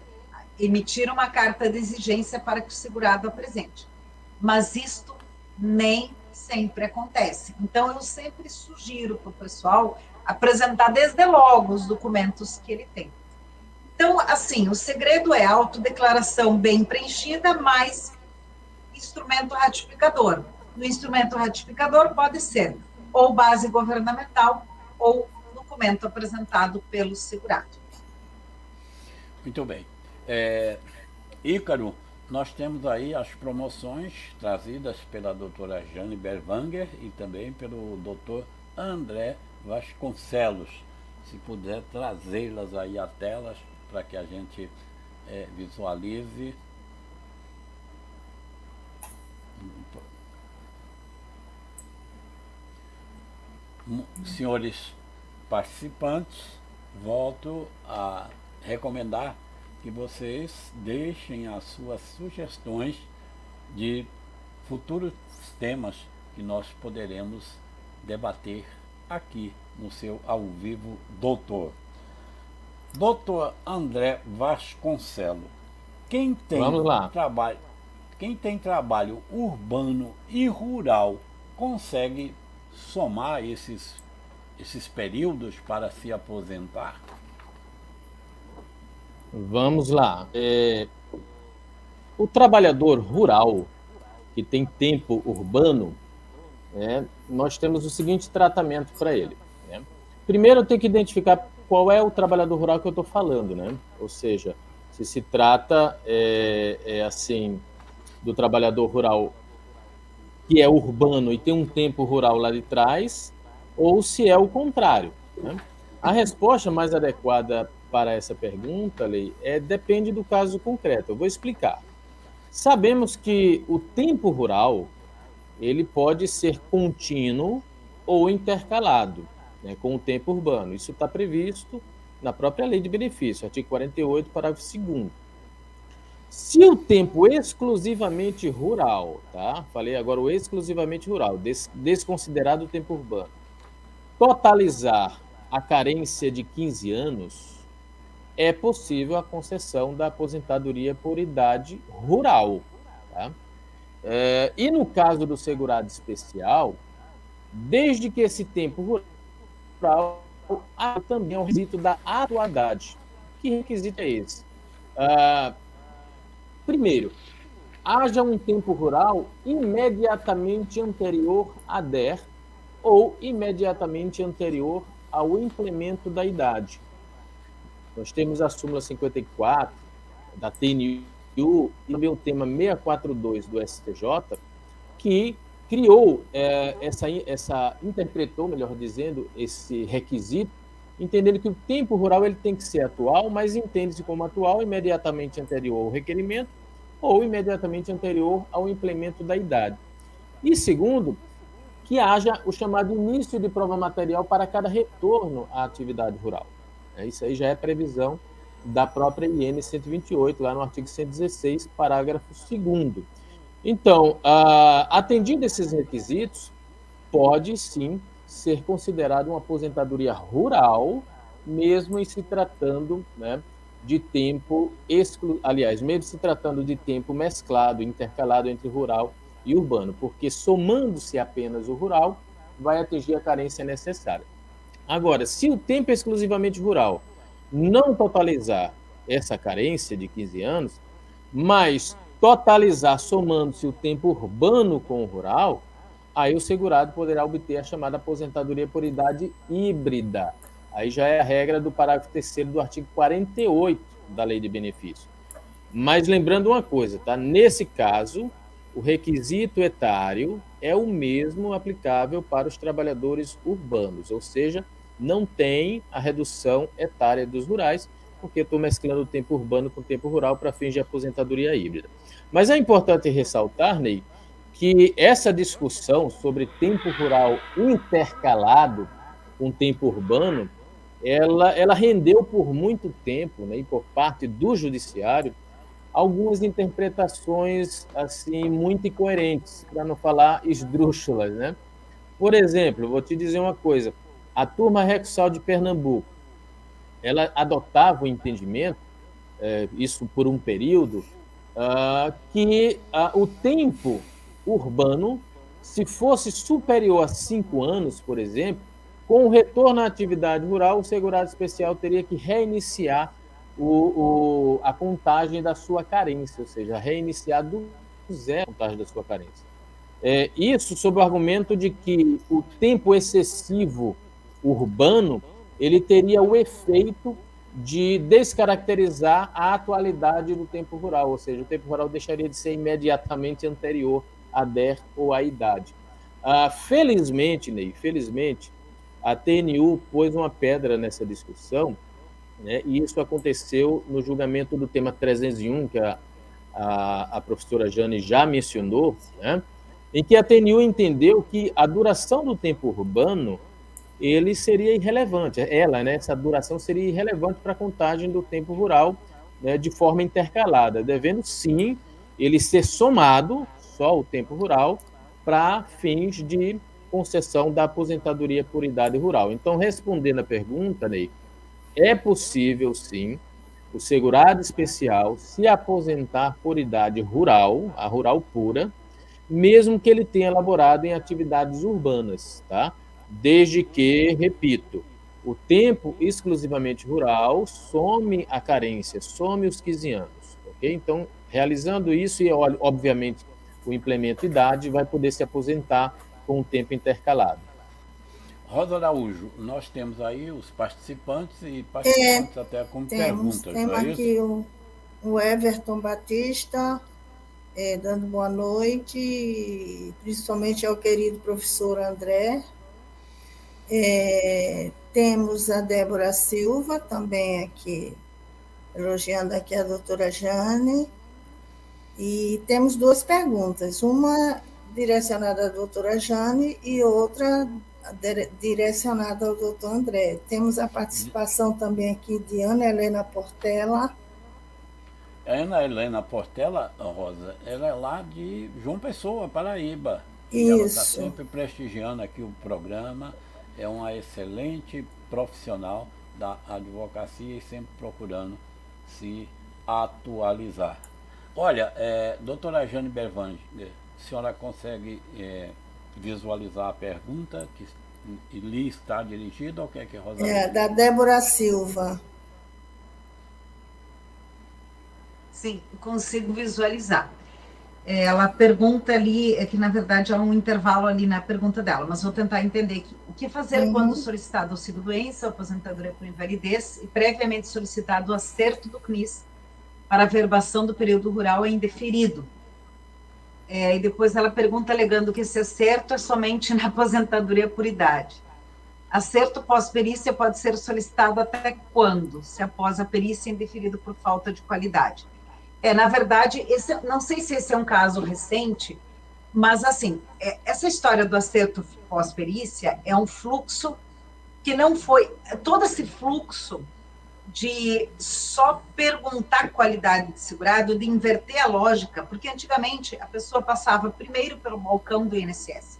emitir uma carta de exigência para que o segurado apresente. Mas isto nem sempre acontece. Então, eu sempre sugiro para o pessoal apresentar desde logo os documentos que ele tem. Então, assim, o segredo é autodeclaração bem preenchida, mais instrumento ratificador. No instrumento ratificador pode ser ou base governamental ou documento apresentado pelo segurado. Muito bem. Ícaro, nós temos aí as promoções trazidas pela doutora Jane Berwanger e também pelo doutor André Vasconcelos. Se puder trazê-las aí à tela para que a gente visualize. Senhores participantes, volto a recomendar que vocês deixem as suas sugestões de futuros temas que nós poderemos debater aqui no seu Ao Vivo Doutor. Doutor André Vasconcelos, quem tem trabalho urbano e rural consegue somar esses períodos para se aposentar? Vamos lá. O trabalhador rural que tem tempo urbano, nós temos o seguinte tratamento para ele. Primeiro, eu tenho que identificar qual é o trabalhador rural que eu estou falando, né? Ou seja, se trata assim do trabalhador rural que é urbano e tem um tempo rural lá de trás, ou se é o contrário, né? A resposta mais adequada para essa pergunta, Lei, depende do caso concreto. Eu vou explicar. Sabemos que o tempo rural ele pode ser contínuo ou intercalado, né, com o tempo urbano. Isso está previsto na própria Lei de Benefício, artigo 48, parágrafo 2º. Se o tempo exclusivamente rural, tá? Falei agora o exclusivamente rural, desconsiderado o tempo urbano, totalizar a carência de 15 anos, é possível a concessão da aposentadoria por idade rural, tá? E no caso do segurado especial, desde que esse tempo rural há também um requisito da atualidade. Que requisito é esse? Primeiro, haja um tempo rural imediatamente anterior à DER ou imediatamente anterior ao implemento da idade. Nós temos a súmula 54 da TNU e também o tema 642 do STJ, que criou, interpretou, melhor dizendo, esse requisito, entendendo que o tempo rural ele tem que ser atual, mas entende-se como atual imediatamente anterior ao requerimento ou imediatamente anterior ao implemento da idade. E segundo, que haja o chamado início de prova material para cada retorno à atividade rural. Isso aí já é previsão da própria IN 128, lá no artigo 116, parágrafo 2º. Então, atendido esses requisitos, pode sim ser considerado uma aposentadoria rural, mesmo em se tratando, né, de tempo mesmo se tratando de tempo mesclado, intercalado entre rural e urbano, porque somando-se apenas o rural, vai atingir a carência necessária. Agora, se o tempo é exclusivamente rural não totalizar essa carência de 15 anos, mas totalizar somando-se o tempo urbano com o rural, aí o segurado poderá obter a chamada aposentadoria por idade híbrida. Aí já é a regra do parágrafo 3º do artigo 48 da Lei de Benefício. Mas lembrando uma coisa, tá? Nesse caso, o requisito etário é o mesmo aplicável para os trabalhadores urbanos, ou seja, não tem a redução etária dos rurais, porque estou mesclando o tempo urbano com o tempo rural para fins de aposentadoria híbrida. Mas é importante ressaltar, Ney, que essa discussão sobre tempo rural intercalado com tempo urbano, ela rendeu por muito tempo, né, e por parte do judiciário, algumas interpretações assim muito incoerentes, para não falar esdrúxulas, né? Por exemplo, vou te dizer uma coisa, a turma Rexal de Pernambuco, ela adotava o entendimento, isso por um período, que o tempo urbano, se fosse superior a 5 anos, por exemplo, com o retorno à atividade rural, o segurado especial teria que reiniciar a contagem da sua carência, ou seja, reiniciar do zero a contagem da sua carência. Isso sob o argumento de que o tempo excessivo urbano ele teria o efeito de descaracterizar a atualidade do tempo rural, ou seja, o tempo rural deixaria de ser imediatamente anterior à DER ou à idade. Felizmente, Ney, a TNU pôs uma pedra nessa discussão, né, e isso aconteceu no julgamento do tema 301, que a professora Jane já mencionou, né, em que a TNU entendeu que a duração do tempo urbano ele seria irrelevante. Essa duração seria irrelevante para a contagem do tempo rural, né, de forma intercalada, devendo sim ele ser somado, só o tempo rural, para fins de concessão da aposentadoria por idade rural. Então, respondendo a pergunta, Ney, é possível sim o segurado especial se aposentar por idade rural, a rural pura, mesmo que ele tenha elaborado em atividades urbanas, tá? Desde que, repito, o tempo exclusivamente rural some a carência, some os 15 anos, ok? Então, realizando isso e, obviamente, o implemento idade, vai poder se aposentar com o tempo intercalado. Rosa Araújo, nós temos aí os participantes e participantes até com perguntas. Temos aqui o Everton Batista, dando boa noite, principalmente ao querido professor André. Temos a Débora Silva, também aqui, elogiando aqui a doutora Jane. E temos duas perguntas, uma direcionada à doutora Jane e outra direcionada ao doutor André. Temos a participação também aqui de Ana Helena Portela. A Ana Helena Portela, Rosa, ela é lá de João Pessoa, Paraíba. E ela está Isso. sempre prestigiando aqui o programa. É uma excelente profissional da advocacia e sempre procurando se atualizar. Olha, doutora Jane Bervange, a senhora consegue visualizar a pergunta que lhe está dirigida ou quer que Rosa... Da Débora Silva. Sim, consigo visualizar. Ela pergunta ali, que na verdade há um intervalo ali na pergunta dela, mas vou tentar entender aqui. O que fazer quando solicitado auxílio-doença, aposentadoria por invalidez e previamente solicitado o acerto do CNIS para a verbação do período rural é indeferido? E depois ela pergunta alegando que esse acerto é somente na aposentadoria por idade. Acerto pós-perícia pode ser solicitado até quando, se após a perícia é indeferido por falta de qualidade? Na verdade, não sei se esse é um caso recente, mas, assim, essa história do acerto pós-perícia é um fluxo que não foi... Todo esse fluxo de só perguntar qualidade de segurado, de inverter a lógica, porque antigamente a pessoa passava primeiro pelo balcão do INSS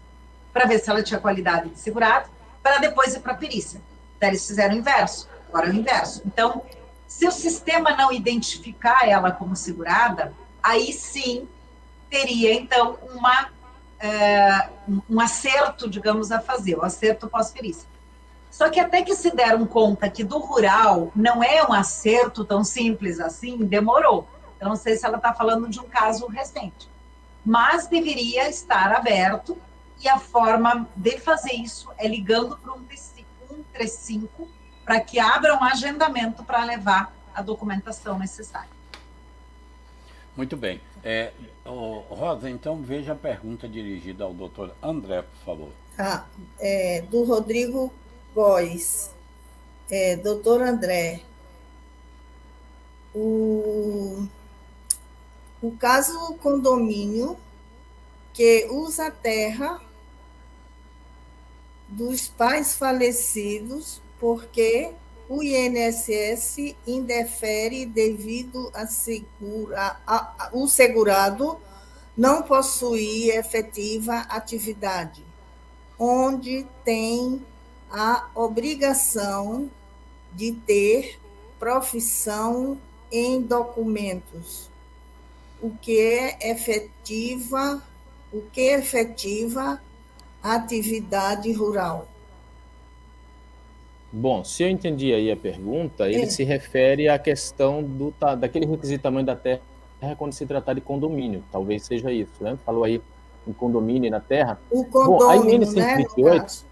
para ver se ela tinha qualidade de segurado, para depois ir para a perícia. Então, eles fizeram o inverso, agora é o inverso. Então, se o sistema não identificar ela como segurada, aí sim teria, então, um acerto, digamos, a fazer, o acerto pós-perícia. Só que até que se deram conta que do rural não é um acerto tão simples assim, demorou. Eu não sei se ela está falando de um caso recente. Mas deveria estar aberto, e a forma de fazer isso é ligando para um 135, para que abra um agendamento para levar a documentação necessária. Muito bem. Rosa, então veja a pergunta dirigida ao doutor André, por favor. Do Rodrigo Góes. Doutor André, o caso condomínio que usa a terra dos pais falecidos porque o INSS indefere devido o segurado não possuir efetiva atividade, onde tem a obrigação de ter profissão em documentos, o que efetiva atividade rural. Bom, se eu entendi aí a pergunta, ele se refere à questão daquele requisito tamanho da terra quando se tratar de condomínio. Talvez seja isso, né? Falou aí em condomínio e na terra. O condômino, bom, a IN 128,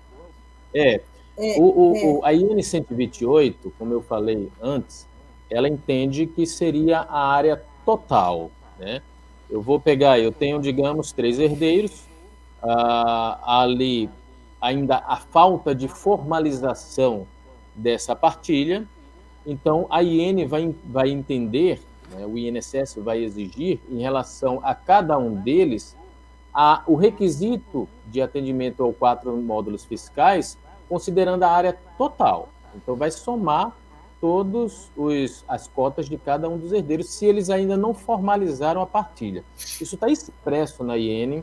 a IN 128, como eu falei antes, ela entende que seria a área total, né? Eu tenho, digamos, 3 herdeiros, ali ainda a falta de formalização dessa partilha, então a IN vai entender, né, o INSS vai exigir, em relação a cada um deles, o requisito de atendimento aos 4 módulos fiscais, considerando a área total. Então vai somar todas as cotas de cada um dos herdeiros, se eles ainda não formalizaram a partilha. Isso está expresso na IN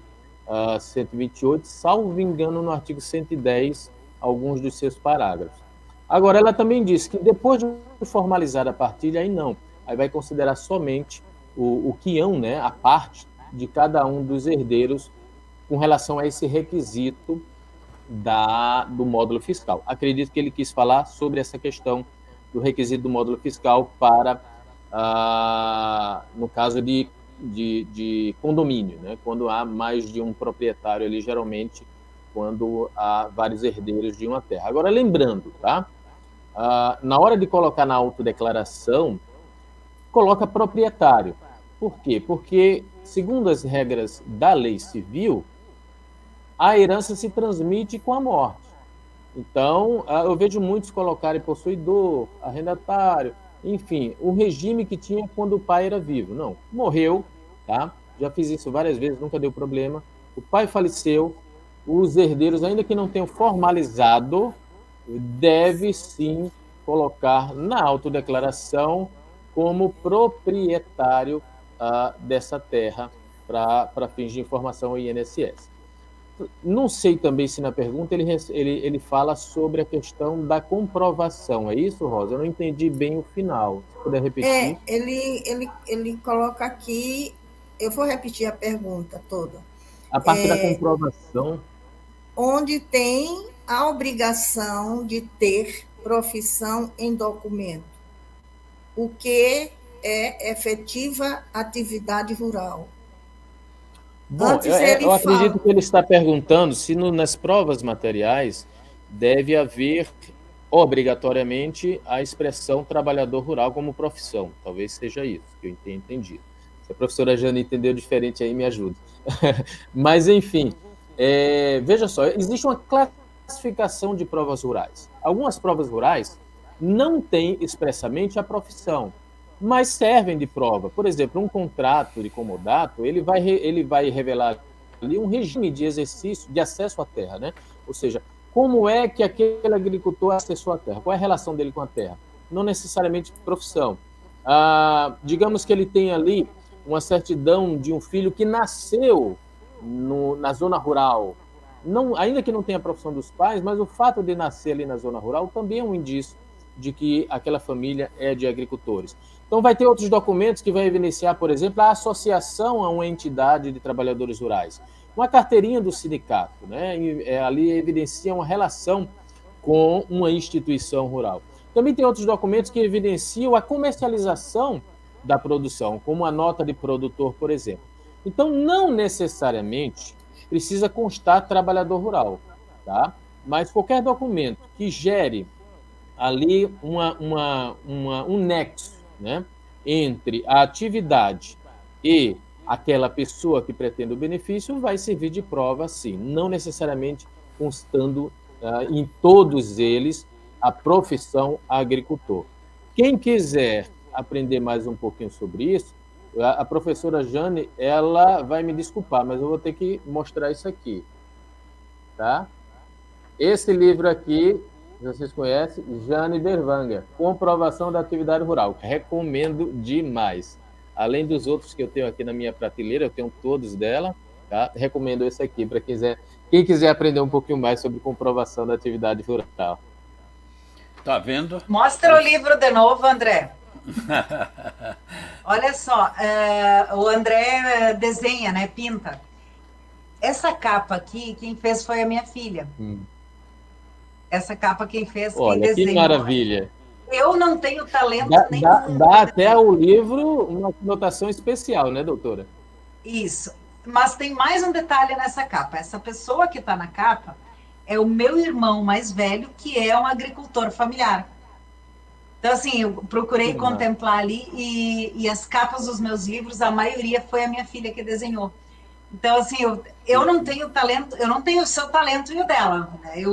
128, salvo engano, no artigo 110, alguns dos seus parágrafos. Agora, ela também diz que depois de formalizar a partilha, aí não. Aí vai considerar somente o quião, né, a parte de cada um dos herdeiros com relação a esse requisito do módulo fiscal. Acredito que ele quis falar sobre essa questão do requisito do módulo fiscal para, no caso de condomínio, né? Quando há mais de um proprietário ali, geralmente, quando há vários herdeiros de uma terra. Agora, lembrando, tá? Na hora de colocar na autodeclaração, coloca proprietário. Por quê? Porque, segundo as regras da lei civil, a herança se transmite com a morte. Então, eu vejo muitos colocarem possuidor, arrendatário, enfim, o regime que tinha quando o pai era vivo. Não, morreu, tá? Já fiz isso várias vezes, nunca deu problema. O pai faleceu, os herdeiros, ainda que não tenham formalizado, deve sim colocar na autodeclaração como proprietário dessa terra para fins de informação ao INSS. Não sei também se na pergunta ele fala sobre a questão da comprovação. É isso, Rosa? Eu não entendi bem o final. Se puder repetir. Ele coloca aqui, eu vou repetir a pergunta toda. A parte da comprovação. Onde tem a obrigação de ter profissão em documento. O que é efetiva atividade rural. Bom, eu acredito que ele está perguntando se nas provas materiais deve haver obrigatoriamente a expressão trabalhador rural como profissão. Talvez seja isso que eu tenha entendido. Se a professora Jane entendeu diferente aí, me ajuda. Mas, enfim, veja só, existe uma classificação de provas rurais. Algumas provas rurais não têm expressamente a profissão, mas servem de prova. Por exemplo, um contrato de comodato, ele vai revelar ali um regime de exercício, de acesso à terra, né? Ou seja, como é que aquele agricultor acessou a terra? Qual é a relação dele com a terra? Não necessariamente profissão. Digamos que ele tem ali uma certidão de um filho que nasceu na zona rural. Não, ainda que não tenha a profissão dos pais, mas o fato de nascer ali na zona rural também é um indício de que aquela família é de agricultores. Então, vai ter outros documentos que vai evidenciar, por exemplo, a associação a uma entidade de trabalhadores rurais. Uma carteirinha do sindicato, né? Ali evidencia uma relação com uma instituição rural. Também tem outros documentos que evidenciam a comercialização da produção, como a nota de produtor, por exemplo. Então, não necessariamente precisa constar trabalhador rural, tá? Mas qualquer documento que gere ali um nexo, né, entre a atividade e aquela pessoa que pretende o benefício vai servir de prova, sim, não necessariamente constando em todos eles a profissão agricultor. Quem quiser aprender mais um pouquinho sobre isso, a professora Jane, ela vai me desculpar, mas eu vou ter que mostrar isso aqui, tá? Esse livro aqui, vocês conhecem, Jane Dervanger, Comprovação da Atividade Rural. Recomendo demais. Além dos outros que eu tenho aqui na minha prateleira, eu tenho todos dela, tá? Recomendo esse aqui para quem quiser aprender um pouquinho mais sobre comprovação da atividade rural. Tá vendo? Mostra o livro de novo, André. Olha só, o André desenha, né? Pinta. Essa capa aqui, quem fez foi a minha filha. Essa capa quem fez, olha, quem desenhou. Que maravilha. Eu não tenho talento nenhum. Dá até o livro uma conotação especial, né, doutora? Isso. Mas tem mais um detalhe nessa capa. Essa pessoa que está na capa é o meu irmão mais velho, que é um agricultor familiar. Então, assim, eu procurei contemplar ali e as capas dos meus livros, a maioria foi a minha filha que desenhou. Então, assim, eu não tenho talento, eu não tenho o seu talento e o dela, né?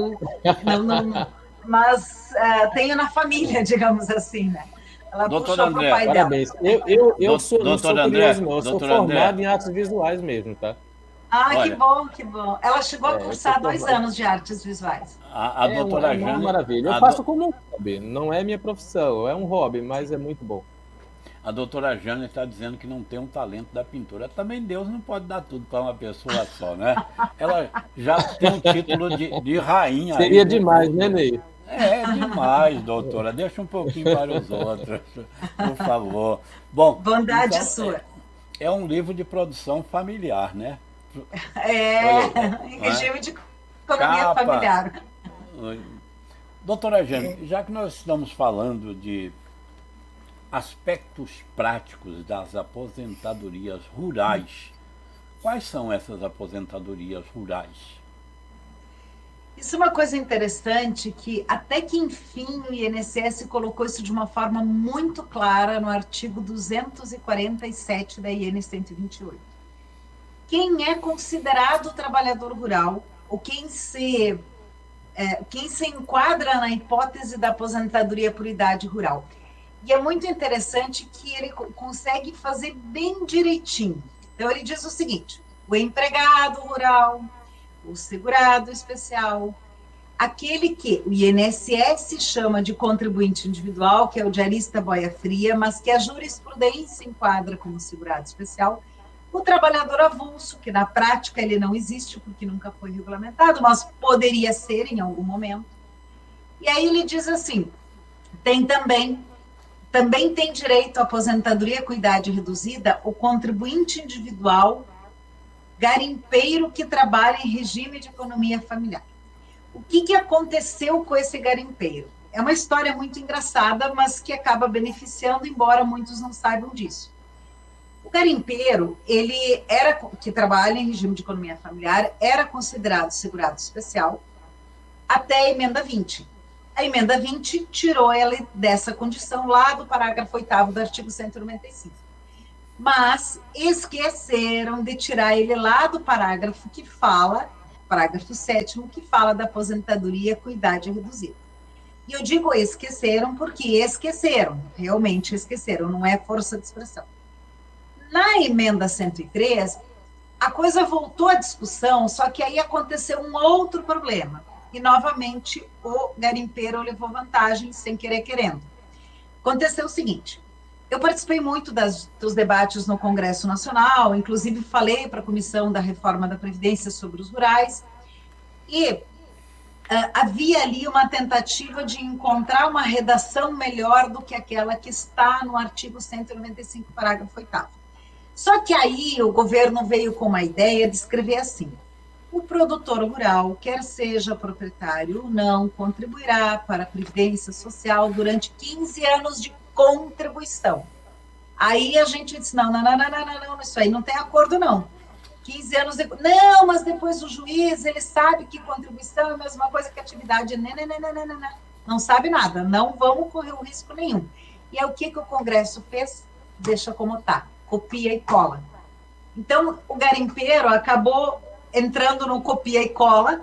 Mas tenho na família, digamos assim, né? Ela doutor puxou André, pro pai parabéns. dela. Eu não sou curioso, não. Eu sou formado André. em artes visuais mesmo, tá? Olha, que bom, que bom. Ela chegou a cursar 2 anos de artes visuais. A doutora Jane... maravilha. Eu faço como um hobby, não é minha profissão, é um hobby, mas é muito bom. A doutora Jane está dizendo que não tem um talento da pintura. Também Deus não pode dar tudo para uma pessoa só, né? Ela já tem um título de rainha. Seria demais, né, Ney? É demais, doutora. Deixa um pouquinho para os outros, por favor. Bom, bondade então, sua. É um livro de produção familiar, né? Em regime de economia familiar. Doutora Jane, já que nós estamos falando de aspectos práticos das aposentadorias rurais, quais são essas aposentadorias rurais? Isso é uma coisa interessante que até que enfim o INSS colocou isso de uma forma muito clara no artigo 247 da IN 128. Quem é considerado trabalhador rural ou quem se enquadra na hipótese da aposentadoria por idade rural. E é muito interessante que ele consegue fazer bem direitinho. Então, ele diz o seguinte: o empregado rural, o segurado especial, aquele que o INSS chama de contribuinte individual, que é o diarista boia fria, mas que a jurisprudência enquadra como segurado especial, o trabalhador avulso, que na prática ele não existe porque nunca foi regulamentado, mas poderia ser em algum momento. E aí ele diz assim, também tem direito à aposentadoria com idade reduzida o contribuinte individual garimpeiro que trabalha em regime de economia familiar. O que aconteceu com esse garimpeiro? É uma história muito engraçada, mas que acaba beneficiando, embora muitos não saibam disso. O garimpeiro, que trabalha em regime de economia familiar, era considerado segurado especial até a emenda 20. A emenda 20 tirou ele dessa condição lá do parágrafo 8º do artigo 195. Mas esqueceram de tirar ele lá do parágrafo 7º, que fala da aposentadoria com idade reduzida. E eu digo esqueceram porque realmente esqueceram, não é força de expressão. Na emenda 103, a coisa voltou à discussão, só que aí aconteceu um outro problema. E, novamente, o garimpeiro levou vantagem, sem querer querendo. Aconteceu o seguinte, eu participei muito dos debates no Congresso Nacional, inclusive falei para a Comissão da Reforma da Previdência sobre os rurais, e havia ali uma tentativa de encontrar uma redação melhor do que aquela que está no artigo 195, parágrafo 8º. Só que aí o governo veio com uma ideia de escrever assim, o produtor rural, quer seja proprietário ou não, contribuirá para a Previdência Social durante 15 anos de contribuição. Aí a gente disse, não, isso aí não tem acordo, não. 15 anos depois, não, mas depois o juiz, ele sabe que contribuição é a mesma coisa que atividade, não sabe nada, não vamos correr o risco nenhum. E aí o que o Congresso fez? Deixa como está, copia e cola. Então, o garimpeiro acabou entrando no copia e cola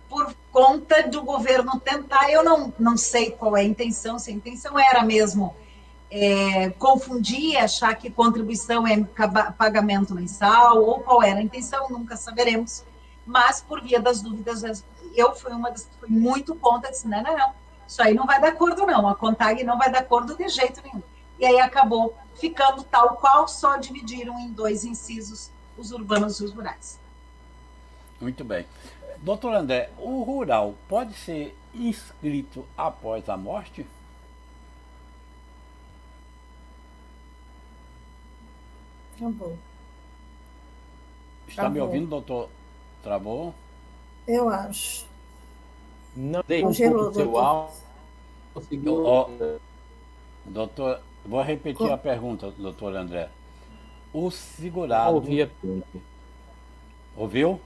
por conta do governo tentar, eu não sei qual é a intenção, se a intenção era mesmo confundir, achar que contribuição é pagamento mensal, ou qual era a intenção, nunca saberemos, mas por via das dúvidas, eu fui uma das que fui muito contra, disse, não, isso aí não vai dar acordo não, a CONTAG não vai dar acordo de jeito nenhum. E aí acabou ficando tal qual, só dividiram em 2 incisos os urbanos e os rurais. Muito bem. Doutor André, o rural pode ser inscrito após a morte? Travou. Está me ouvindo, doutor? Travou? Eu acho. Não dei Congelou, seu áudio. Doutor, vou repetir a pergunta, doutor André. O segurado... Ouvi a pergunta. Ouviu?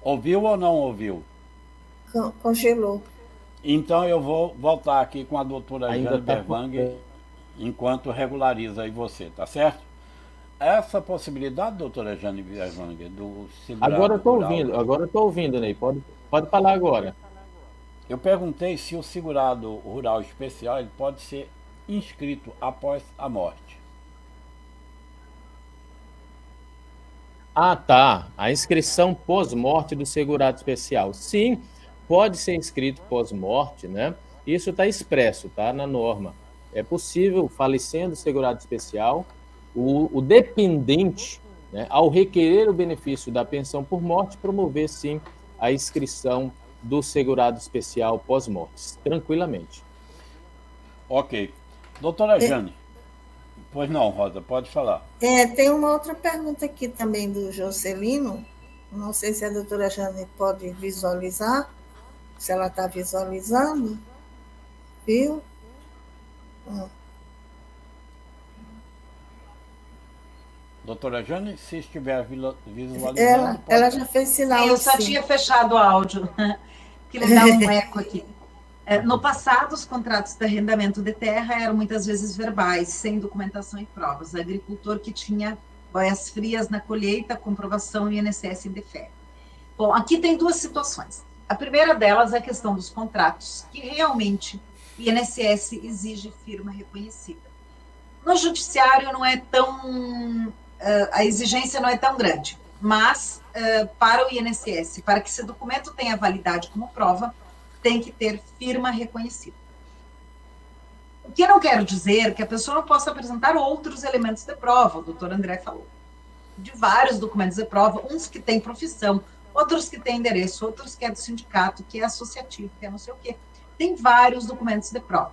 Ouviu ou não ouviu? Congelou. Então eu vou voltar aqui com a doutora Ainda Jane tá Berwang enquanto regulariza aí você, tá certo? Essa possibilidade, doutora Jane Berwang, do segurado Agora eu rural... estou ouvindo, Ney. Pode falar agora. Eu perguntei se o segurado rural especial ele pode ser inscrito após a morte. Ah, tá. A inscrição pós-morte do segurado especial. Sim, pode ser inscrito pós-morte, né? Isso está expresso, tá? Na norma. É possível, falecendo o segurado especial, o dependente, né, ao requerer o benefício da pensão por morte, promover, sim, a inscrição do segurado especial pós-morte, tranquilamente. Ok. Doutora Jane, pois não, Rosa, pode falar. Tem uma outra pergunta aqui também do Jocelino, não sei se a doutora Jane pode visualizar, se ela está visualizando, viu? Doutora Jane, se estiver visualizando... Ela já fez sinal. Eu só tinha fechado o áudio, que ele dá um eco aqui. No passado, os contratos de arrendamento de terra eram muitas vezes verbais, sem documentação e provas. O agricultor que tinha boias frias na colheita, comprovação e INSS de fé. Bom, aqui tem 2 situações. A primeira delas é a questão dos contratos, que realmente o INSS exige firma reconhecida. No judiciário não é tão... a exigência não é tão grande, mas para o INSS, para que esse documento tenha validade como prova, tem que ter firma reconhecida. O que eu não quero dizer que a pessoa não possa apresentar outros elementos de prova, o doutor André falou, de vários documentos de prova, uns que têm profissão, outros que têm endereço, outros que é do sindicato, que é associativo, que é não sei o quê. Tem vários documentos de prova.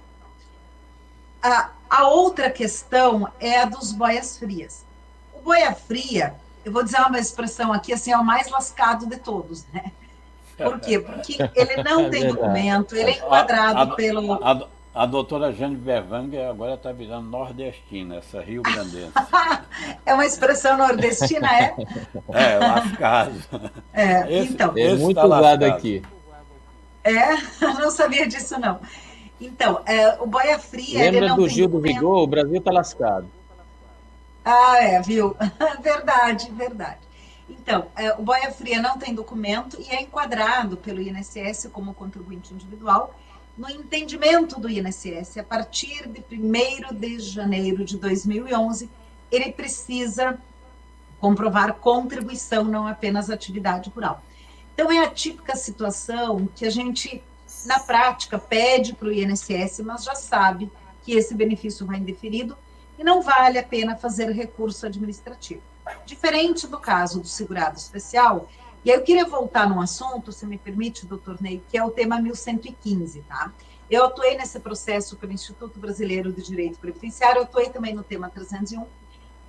A outra questão é a dos boias-frias. O boia-fria, eu vou dizer uma expressão aqui, assim, é o mais lascado de todos, né? Por quê? Porque ele não tem documento, ele é enquadrado pelo... A doutora Jane Berwanger agora está virando nordestina, essa Rio Grandense. É uma expressão nordestina, é? É, lascado. Então. É muito usado aqui. Não sabia disso, não. Então, o boia-fria... Lembra ele não do tem Gil do documento. Vigor? O Brasil está lascado. Viu? Verdade. Então, o boia-fria não tem documento e é enquadrado pelo INSS como contribuinte individual. No entendimento do INSS, a partir de 1º de janeiro de 2011, ele precisa comprovar contribuição, não apenas atividade rural. Então, é a típica situação que a gente, na prática, pede para o INSS, mas já sabe que esse benefício vai indeferido e não vale a pena fazer recurso administrativo. Diferente do caso do segurado especial, e aí eu queria voltar num assunto, se me permite, doutor Ney, que é o tema 1115, tá? Eu atuei nesse processo pelo Instituto Brasileiro de Direito Previdenciário, eu atuei também no tema 301. O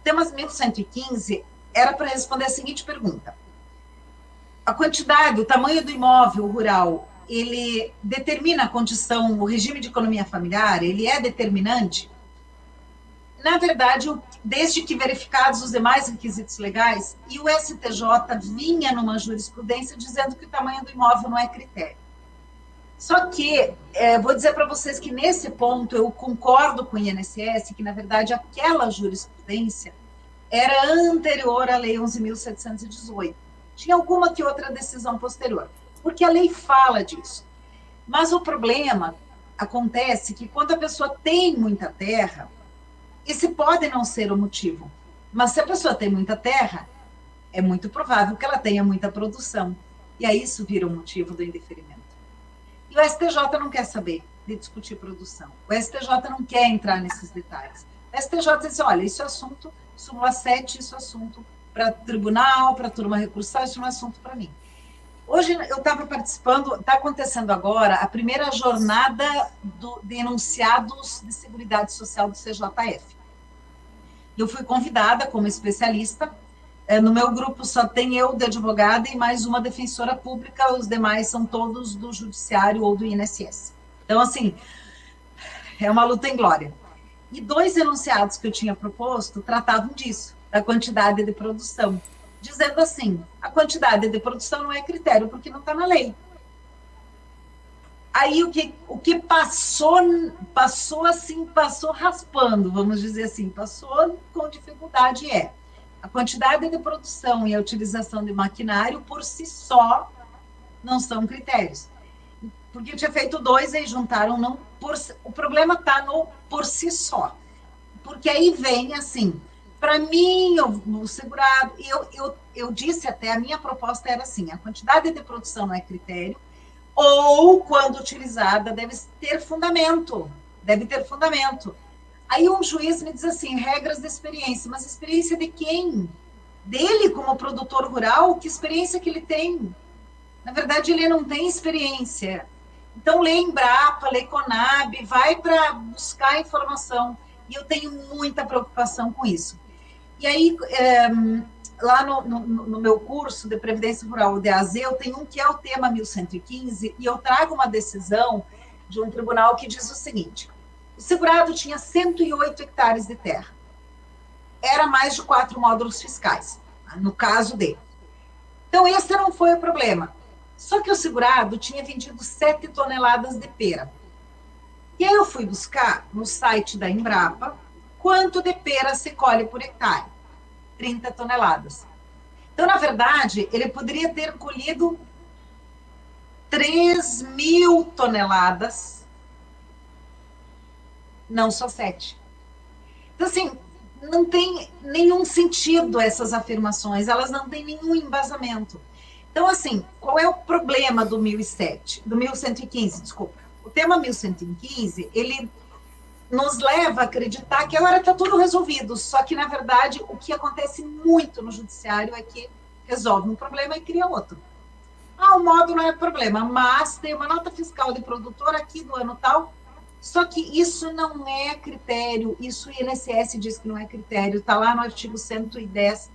tema 1115 era para responder a seguinte pergunta. A quantidade, o tamanho do imóvel rural, ele determina a condição, o regime de economia familiar, ele é determinante? Na verdade, desde que verificados os demais requisitos legais, e o STJ vinha numa jurisprudência dizendo que o tamanho do imóvel não é critério. Só que, vou dizer para vocês que nesse ponto eu concordo com o INSS, que na verdade aquela jurisprudência era anterior à Lei 11.718. Tinha alguma que outra decisão posterior, porque a lei fala disso. Mas o problema acontece que quando a pessoa tem muita terra, esse pode não ser o motivo, mas se a pessoa tem muita terra, é muito provável que ela tenha muita produção. E aí isso vira o motivo do indeferimento. E o STJ não quer saber de discutir produção. O STJ não quer entrar nesses detalhes. O STJ diz, olha, isso é assunto, súmula 7, isso é assunto para tribunal, para turma recursal, isso não é assunto para mim. Hoje eu estava participando, está acontecendo agora a primeira jornada de enunciados de Seguridade Social do CJF. Eu fui convidada como especialista, no meu grupo só tem eu de advogada e mais uma defensora pública, os demais são todos do judiciário ou do INSS. Então, assim, é uma luta em glória. E 2 enunciados que eu tinha proposto tratavam disso, da quantidade de produção, dizendo assim, a quantidade de produção não é critério porque não está na lei. Aí o que passou raspando, vamos dizer assim, passou com dificuldade a quantidade de produção e a utilização de maquinário por si só não são critérios. Porque eu tinha feito 2 e juntaram não o problema está no por si só. Porque aí vem assim, para mim, o segurado, eu disse até, a minha proposta era assim, a quantidade de produção não é critério, ou, quando utilizada, deve ter fundamento. Aí um juiz me diz assim, regras de experiência, mas experiência de quem? Dele como produtor rural? Que experiência que ele tem? Na verdade, ele não tem experiência. Então, lê Embrapa, lê Conab, vai para buscar informação. E eu tenho muita preocupação com isso. E aí, lá no meu curso de Previdência Rural, o DAZ, eu tenho um que é o tema 1115, e eu trago uma decisão de um tribunal que diz o seguinte, o segurado tinha 108 hectares de terra, era mais de 4 módulos fiscais, no caso dele. Então, esse não foi o problema, só que o segurado tinha vendido 7 toneladas de pera. E aí eu fui buscar no site da Embrapa quanto de pera se colhe por hectare. 30 toneladas. Então, na verdade, ele poderia ter colhido 3.000 toneladas, não só 7. Então, assim, não tem nenhum sentido essas afirmações, elas não têm nenhum embasamento. Então, assim, qual é o problema do 1115, desculpa. O tema 1115, ele nos leva a acreditar que agora está tudo resolvido, só que, na verdade, o que acontece muito no judiciário é que resolve um problema e cria outro. O modo não é problema, mas tem uma nota fiscal de produtor aqui do ano tal, só que isso não é critério, isso o INSS diz que não é critério, está lá no artigo 110,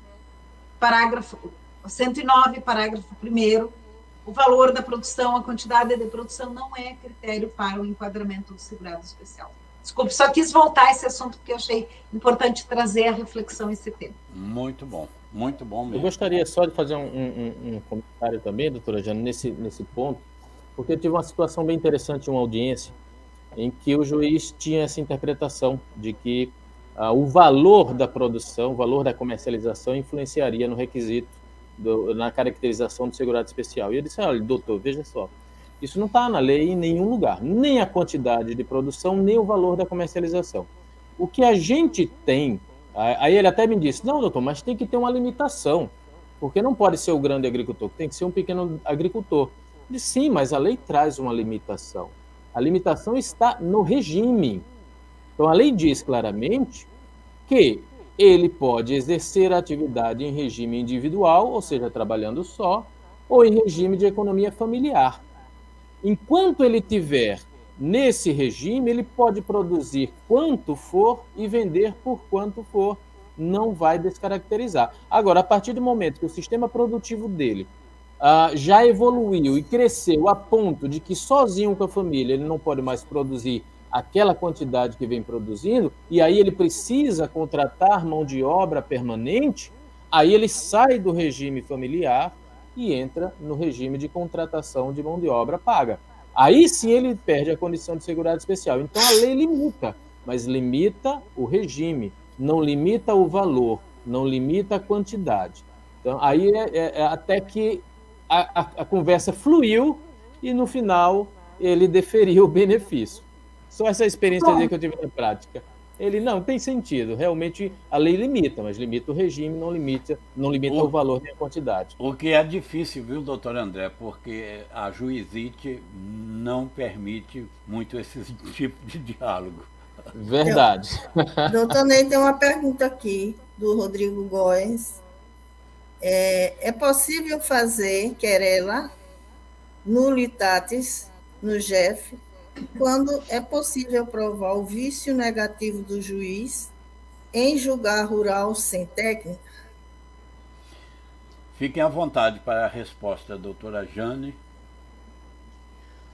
parágrafo 109, parágrafo 1º, o valor da produção, a quantidade de produção não é critério para o enquadramento do segurado especial. Desculpe, só quis voltar a esse assunto porque eu achei importante trazer a reflexão esse tema. Muito bom mesmo. Eu gostaria só de fazer um comentário também, doutora Jane, nesse ponto, porque eu tive uma situação bem interessante em uma audiência em que o juiz tinha essa interpretação de que o valor da produção, o valor da comercialização influenciaria no requisito, na caracterização do segurado especial. E eu disse, olha, doutor, veja só, isso não está na lei em nenhum lugar, nem a quantidade de produção, nem o valor da comercialização. O que a gente tem, aí ele até me disse, não, doutor, mas tem que ter uma limitação, porque não pode ser o grande agricultor, tem que ser um pequeno agricultor. Eu disse, sim, mas a lei traz uma limitação. A limitação está no regime. Então, a lei diz claramente que ele pode exercer a atividade em regime individual, ou seja, trabalhando só, ou em regime de economia familiar. Enquanto ele tiver nesse regime, ele pode produzir quanto for e vender por quanto for, não vai descaracterizar. Agora, a partir do momento que o sistema produtivo dele já evoluiu e cresceu a ponto de que sozinho com a família ele não pode mais produzir aquela quantidade que vem produzindo, e aí ele precisa contratar mão de obra permanente, aí ele sai do regime familiar e entra no regime de contratação de mão de obra paga. Aí sim ele perde a condição de segurado especial. Então a lei limita, mas limita o regime, não limita o valor, não limita a quantidade. Então aí até que a conversa fluiu e no final ele deferiu o benefício. Só essa experiência que eu tive na prática. Ele não tem sentido, realmente a lei limita, mas limita o regime, não limita o valor nem a quantidade. O que é difícil, viu, doutor André, porque a juizite não permite muito esse tipo de diálogo. Verdade. Doutor Ney, tem uma pergunta aqui do Rodrigo Góes. É possível fazer querela nulitatis no JEF quando é possível provar o vício negativo do juiz em julgar rural sem técnica? Fiquem à vontade para a resposta, doutora Jane.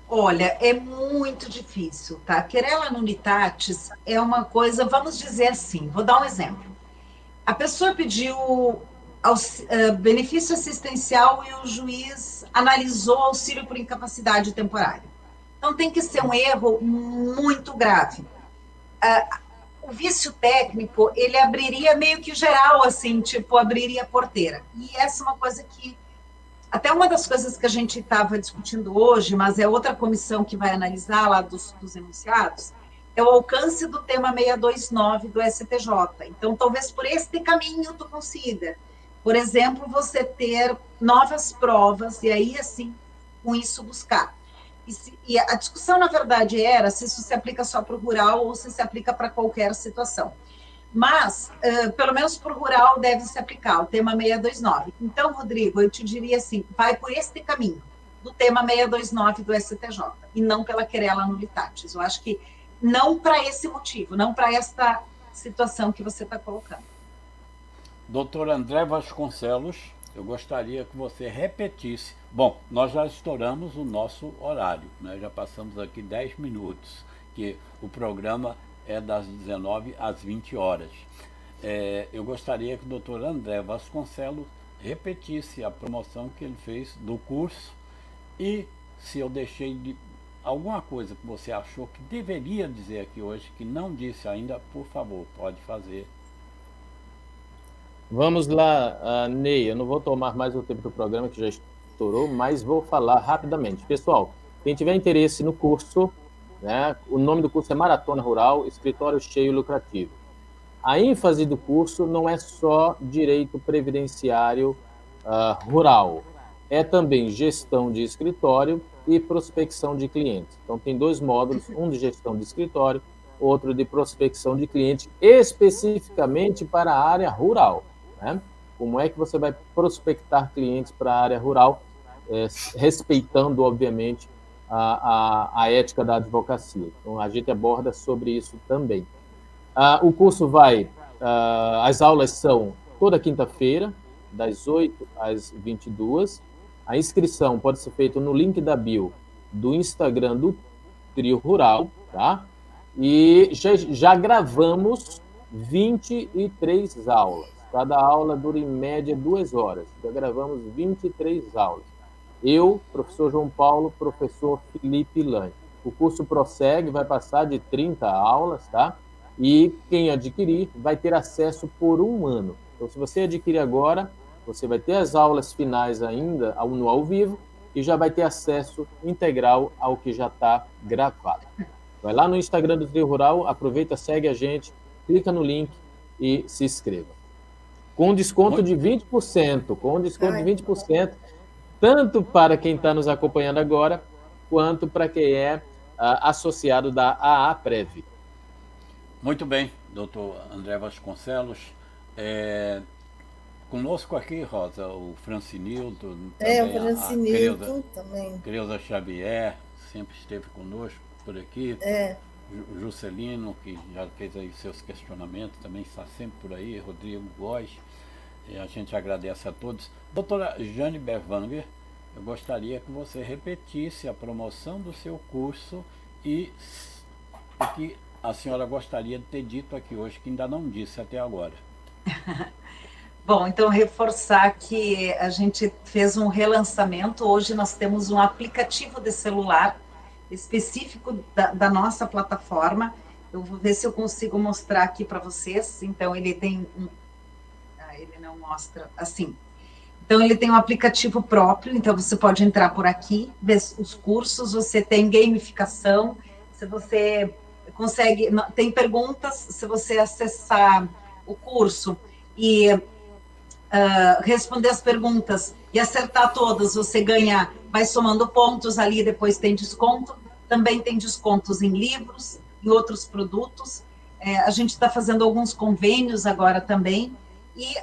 Olha, é muito difícil, tá? Querela nulitatis é uma coisa, vamos dizer assim, vou dar um exemplo. A pessoa pediu benefício assistencial e o juiz analisou auxílio por incapacidade temporária. Então, tem que ser um erro muito grave. O vício técnico, ele abriria meio que geral, assim, tipo, abriria a porteira. E essa é uma coisa que, até uma das coisas que a gente estava discutindo hoje, mas é outra comissão que vai analisar lá dos enunciados, é o alcance do tema 629 do STJ. Então, talvez por este caminho tu consiga. Por exemplo, você ter novas provas e aí, assim, com isso buscar. E a discussão, na verdade, era se isso se aplica só para o rural ou se aplica para qualquer situação. Mas, pelo menos para o rural, deve se aplicar o tema 629. Então, Rodrigo, eu te diria assim, vai por este caminho, do tema 629 do STJ, e não pela querela nulitatis. Eu acho que não para esse motivo, não para esta situação que você está colocando. Doutor André Vasconcelos, eu gostaria que você repetisse. Bom, nós já estouramos o nosso horário, né? Já passamos aqui 10 minutos, que o programa é das 19 às 20 horas. Eu gostaria que o doutor André Vasconcelos repetisse a promoção que ele fez do curso e se eu deixei de alguma coisa que você achou que deveria dizer aqui hoje, que não disse ainda, por favor, pode fazer. Vamos lá, Ney, eu não vou tomar mais o tempo do programa, que já estourou, mas vou falar rapidamente. Pessoal, quem tiver interesse no curso, né, o nome do curso é Maratona Rural, Escritório Cheio Lucrativo. A ênfase do curso não é só direito previdenciário rural, é também gestão de escritório e prospecção de clientes. Então, tem 2 módulos, um de gestão de escritório, outro de prospecção de cliente, especificamente para a área rural, né? Como é que você vai prospectar clientes para a área rural, respeitando, obviamente, a ética da advocacia. Então, a gente aborda sobre isso também. O curso as aulas são toda quinta-feira, das 8 às 22. A inscrição pode ser feita no link da bio do Instagram do Trio Rural, tá? E já gravamos 23 aulas. Cada aula dura em média 2 horas. Já gravamos 23 aulas. Eu, professor João Paulo, professor Felipe Lange. O curso prossegue, vai passar de 30 aulas, tá? E quem adquirir vai ter acesso por 1 ano. Então, se você adquirir agora, você vai ter as aulas finais ainda no ao vivo e já vai ter acesso integral ao que já está gravado. Vai lá no Instagram do Trio Rural, aproveita, segue a gente, clica no link e se inscreva. Com desconto de 20%, tanto para quem está nos acompanhando agora, quanto para quem é associado da AAPREV. Muito bem, doutor André Vasconcelos. Conosco aqui, Rosa, o Francinilton, o Francinilton também. Creuza Xavier, sempre esteve conosco por aqui. Juscelino, que já fez aí seus questionamentos, também está sempre por aí. Rodrigo Góes. A gente agradece a todos. Doutora Jane Berwanger, eu gostaria que você repetisse a promoção do seu curso e o que a senhora gostaria de ter dito aqui hoje, que ainda não disse até agora. Bom, então reforçar que a gente fez um relançamento. Hoje nós temos um aplicativo de celular específico da nossa plataforma. Eu vou ver se eu consigo mostrar aqui para vocês. Então, ele tem ele não mostra assim. Então, ele tem um aplicativo próprio, então você pode entrar por aqui, ver os cursos, você tem gamificação, se você consegue, tem perguntas, se você acessar o curso e responder as perguntas e acertar todas, você ganha, vai somando pontos ali, depois tem desconto, também tem descontos em livros, em outros produtos, a gente está fazendo alguns convênios agora também, e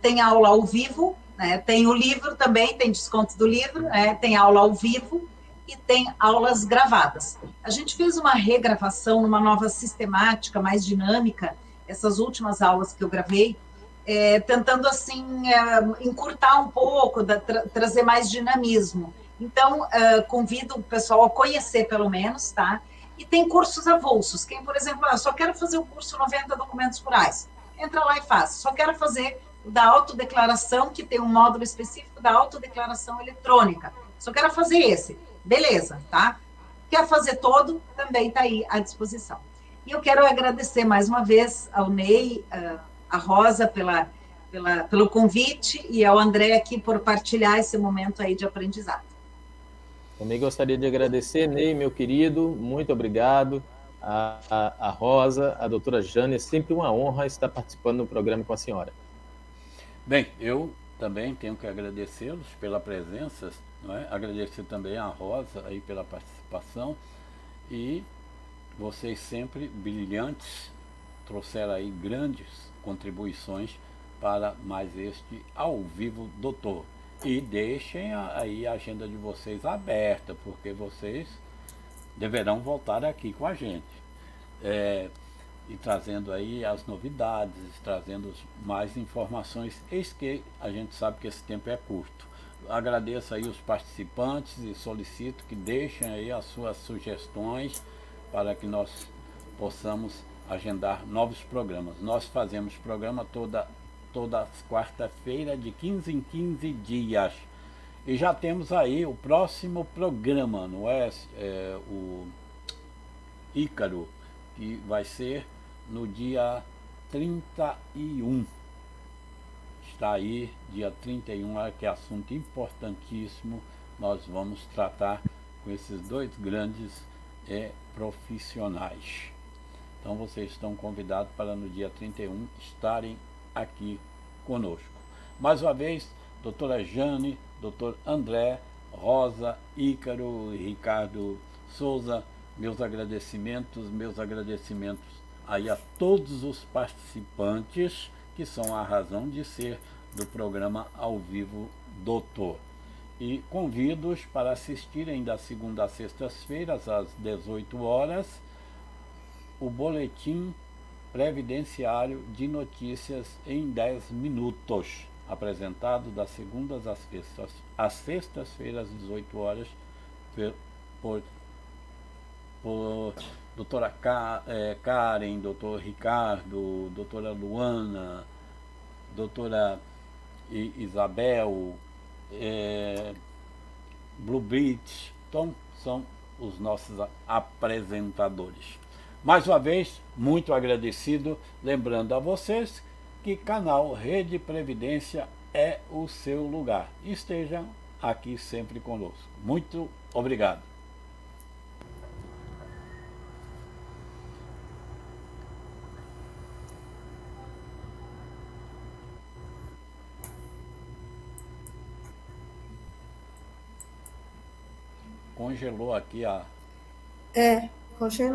tem aula ao vivo, né? Tem o livro também, tem desconto do livro, né? Tem aula ao vivo e tem aulas gravadas. A gente fez uma regravação numa nova sistemática, mais dinâmica, essas últimas aulas que eu gravei, tentando assim encurtar um pouco, trazer mais dinamismo. Então, convido o pessoal a conhecer pelo menos, tá? E tem cursos avulsos. Quem, por exemplo, só quero fazer o curso 90 documentos rurais, entra lá e faz. Só quero fazer o da autodeclaração, que tem um módulo específico da autodeclaração eletrônica. Só quero fazer esse. Beleza, tá? Quer fazer todo? Também está aí à disposição. E eu quero agradecer mais uma vez ao Ney, a Rosa pelo convite e ao André aqui por partilhar esse momento aí de aprendizado. Também gostaria de agradecer, Ney, meu querido, muito obrigado. A Rosa, a doutora Jane, é sempre uma honra estar participando do programa com a senhora. Bem, eu também tenho que agradecê-los pela presença, não é? Agradecer também a Rosa aí pela participação e vocês sempre brilhantes, trouxeram aí grandes contribuições para mais este Ao Vivo Doutor. E deixem aí a agenda de vocês aberta, porque vocês deverão voltar aqui com a gente. E trazendo aí as novidades, trazendo mais informações, eis que a gente sabe que esse tempo é curto. Agradeço aí os participantes e solicito que deixem aí as suas sugestões para que nós possamos agendar novos programas. Nós fazemos programa toda quarta-feira, de 15 em 15 dias. E já temos aí o próximo programa, não é? O Ícaro, que vai ser no dia 31. Está aí, dia 31, que é assunto importantíssimo. Nós vamos tratar com esses dois grandes profissionais. Então vocês estão convidados para no dia 31 estarem aqui conosco. Mais uma vez, doutora Jane, doutor André, Rosa, Ícaro e Ricardo Souza, meus agradecimentos aí a todos os participantes que são a razão de ser do programa Ao Vivo Doutor. E convido-os para assistirem da segunda às sextas-feiras, às 18 horas, o Boletim Previdenciário de Notícias em 10 minutos, apresentado das segundas às sextas-feiras, às 18 horas, por doutora Karen, doutor Ricardo, doutora Luana, doutora Isabel, Blue Beach. Então, são os nossos apresentadores. Mais uma vez, muito agradecido, lembrando a vocês que canal Rede Previdência é o seu lugar. Estejam aqui sempre conosco. Muito obrigado. Congelou aqui a... Congelou.